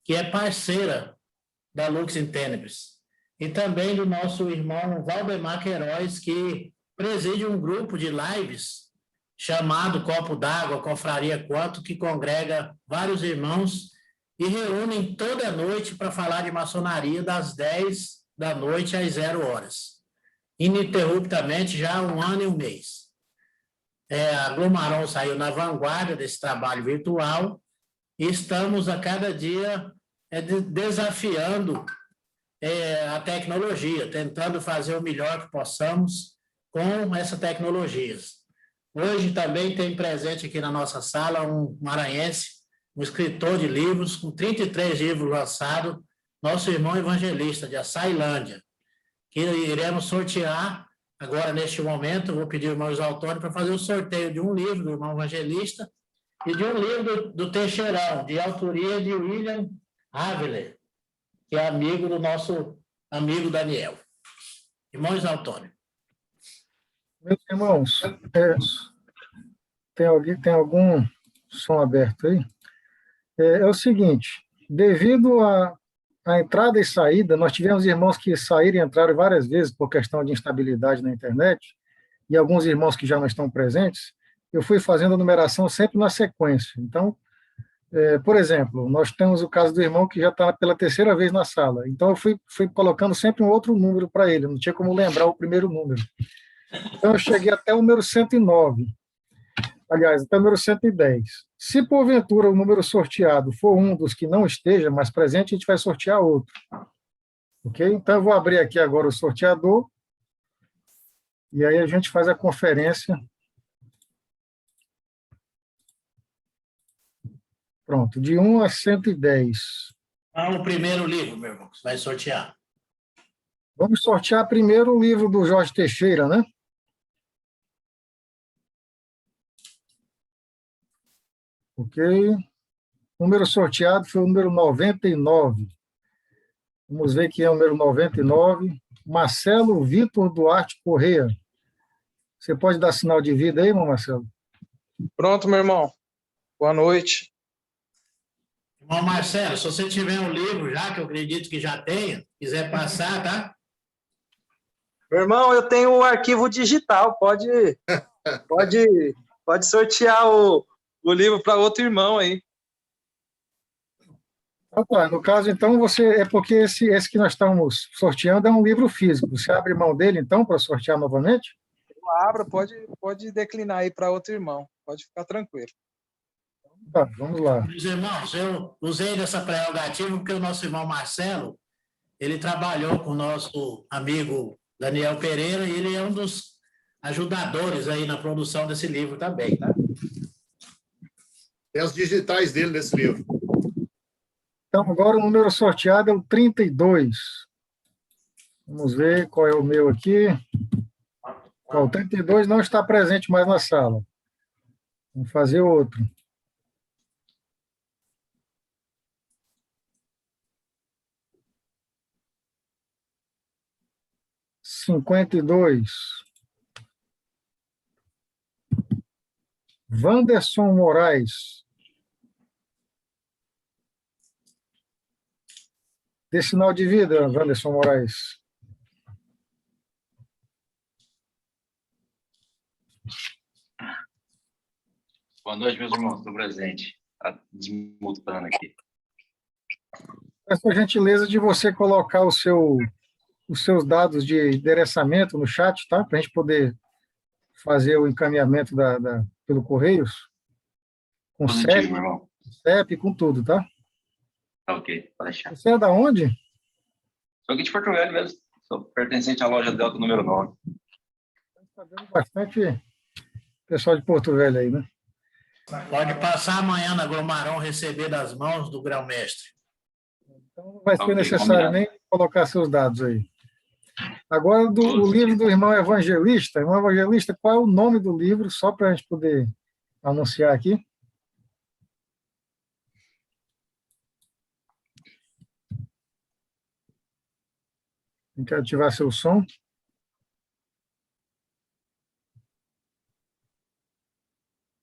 [SPEAKER 1] que é parceira da Lux in Tenebris. E também do nosso irmão Valdemar Queiroz, que preside um grupo de lives chamado Copo d'Água, Confraria Quanto, que congrega vários irmãos e reúnem toda noite para falar de maçonaria das 10 da noite às 0 horas. Ininterruptamente, já há 1 ano e 1 mês. A Glomaron saiu na vanguarda desse trabalho virtual e estamos a cada dia desafiando a tecnologia, tentando fazer o melhor que possamos com essa tecnologia. Hoje também tem presente aqui na nossa sala um maranhense, um escritor de livros, com 33 livros lançados, nosso irmão evangelista de Açailândia, que iremos sortear agora, neste momento. Vou pedir ao irmão Isaltônio para fazer o sorteio de um livro do irmão evangelista e de um livro do Teixeirão, de autoria de William Haveler, que é amigo do nosso amigo Daniel. Irmão Isaltônio.
[SPEAKER 3] Meus irmãos, tem algum som aberto aí? É o seguinte, devido à entrada e saída, nós tivemos irmãos que saíram e entraram várias vezes por questão de instabilidade na internet, e alguns irmãos que já não estão presentes, eu fui fazendo a numeração sempre na sequência. Então, Por exemplo, nós temos o caso do irmão que já está pela terceira vez na sala. Então, eu fui colocando sempre um outro número para ele, não tinha como lembrar o primeiro número. Então, eu cheguei até o número 109. Aliás, até o número 110. Se, porventura, o número sorteado for um dos que não esteja mais presente, a gente vai sortear outro. Ok? Então, eu vou abrir aqui agora o sorteador. E aí a gente faz a conferência. Pronto, de 1 a 110.
[SPEAKER 1] Qual o primeiro livro, meu irmão, que você vai sortear?
[SPEAKER 3] Vamos sortear primeiro o livro do Jorge Teixeira, né? Ok. O número sorteado foi o número 99. Vamos ver quem é o número 99. Marcelo Vitor Duarte Correia. Você pode dar sinal de vida aí, irmão Marcelo?
[SPEAKER 12] Pronto, meu irmão. Boa noite.
[SPEAKER 1] Irmão Marcelo, se você tiver um livro já, que eu acredito que já tenha, quiser passar, tá?
[SPEAKER 12] Meu irmão, eu tenho o arquivo digital. Pode sortear o livro para outro irmão aí.
[SPEAKER 3] Tá. No caso, então, é porque esse que nós estamos sorteando é um livro físico. Você abre mão dele, então, para sortear novamente?
[SPEAKER 12] Eu abro, pode declinar aí para outro irmão. Pode ficar tranquilo.
[SPEAKER 3] Tá, vamos lá.
[SPEAKER 1] Meus irmãos, eu usei dessa prerrogativa porque o nosso irmão Marcelo, ele trabalhou com o nosso amigo Daniel Pereira e ele é um dos ajudadores aí na produção desse livro também, tá?
[SPEAKER 11] Tem os digitais dele nesse livro.
[SPEAKER 3] Então, agora o número sorteado é o 32. Vamos ver qual é o meu aqui. O 32 não está presente mais na sala. Vamos fazer outro. (52) Wanderson Moraes. Dê sinal de vida, Wanderson Moraes.
[SPEAKER 13] Boa noite, meus irmãos. Estou presente. Está desmutando aqui.
[SPEAKER 3] Peço a gentileza de você colocar os seus dados de endereçamento no chat, tá? Para a gente poder fazer o encaminhamento pelo Correios. Com
[SPEAKER 13] Positivo, meu irmão.
[SPEAKER 3] CEP, com tudo, tá?
[SPEAKER 13] Tá ok, pode deixar.
[SPEAKER 3] Você é da onde?
[SPEAKER 13] Sou aqui de Porto Velho mesmo. Sou pertencente à loja Delta número 9.
[SPEAKER 3] Está dando bastante pessoal de Porto Velho aí, né?
[SPEAKER 1] Pode passar amanhã na Glomaron receber das mãos do grão-mestre.
[SPEAKER 3] Então não vai ser necessário nem colocar seus dados aí. Agora, o livro do irmão Evangelista. Irmão Evangelista, qual é o nome do livro, só para a gente poder anunciar aqui? Tem que ativar seu som.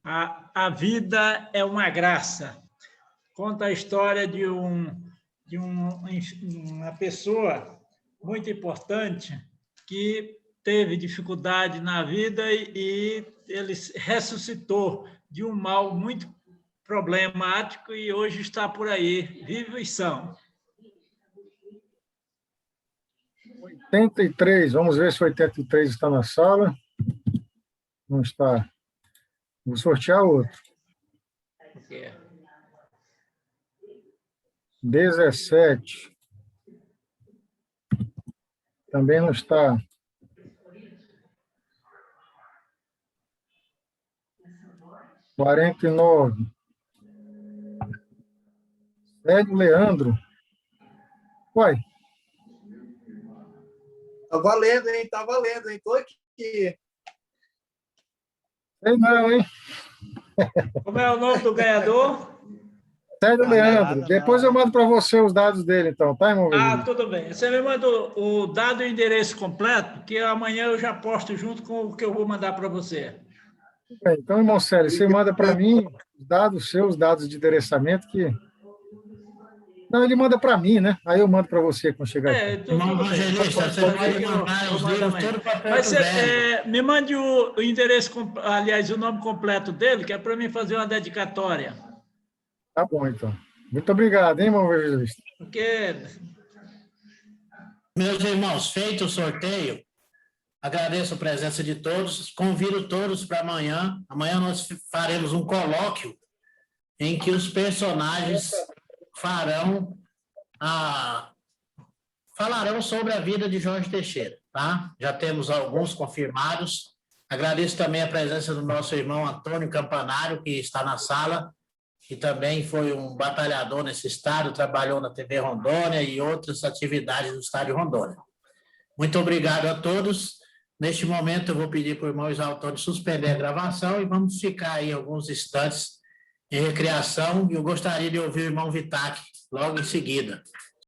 [SPEAKER 14] A vida é uma graça. Conta a história de uma pessoa muito importante que teve dificuldade na vida e ele ressuscitou de um mal muito problemático e hoje está por aí, vivo e são.
[SPEAKER 3] 83, vamos ver se o 83 está na sala. Não está. Vou sortear outro. 17. Também não está. 49. Sérgio Leandro. Uai.
[SPEAKER 5] Tá valendo, hein? Tá valendo, hein? Tô aqui.
[SPEAKER 3] Sei não, hein?
[SPEAKER 14] Como é o nome do ganhador?
[SPEAKER 3] Sérgio Leandro. Depois eu mando para você os dados dele, então, tá, irmão?
[SPEAKER 14] Tudo bem. Você me manda o dado e o endereço completo, que amanhã eu já posto junto com o que eu vou mandar para você.
[SPEAKER 3] Bem, então, irmão Célio, você manda para mim os dados seus, dados de endereçamento que... Não, ele manda para mim, né? Aí eu mando para você quando chegar aqui.
[SPEAKER 1] Irmão Evangelista, você pode mandar os livros todos para
[SPEAKER 14] Mas me mande o endereço, aliás, o nome completo dele, que é para mim fazer uma dedicatória.
[SPEAKER 3] Tá bom, então. Muito obrigado, hein, irmão evangelista?
[SPEAKER 14] Porque...
[SPEAKER 1] Meus irmãos, feito o sorteio, agradeço a presença de todos, convido todos para amanhã. Amanhã nós faremos um colóquio em que os personagens falarão sobre a vida de Jorge Teixeira, tá? Já temos alguns confirmados. Agradeço também a presença do nosso irmão Antônio Campanário, que está na sala, que também foi um batalhador nesse estado, trabalhou na TV Rondônia e outras atividades do estado de Rondônia. Muito obrigado a todos. Neste momento, eu vou pedir para o irmão Isaltônio suspender a gravação e vamos ficar aí alguns instantes em recreação. E eu gostaria de ouvir o irmão Vitac logo em seguida.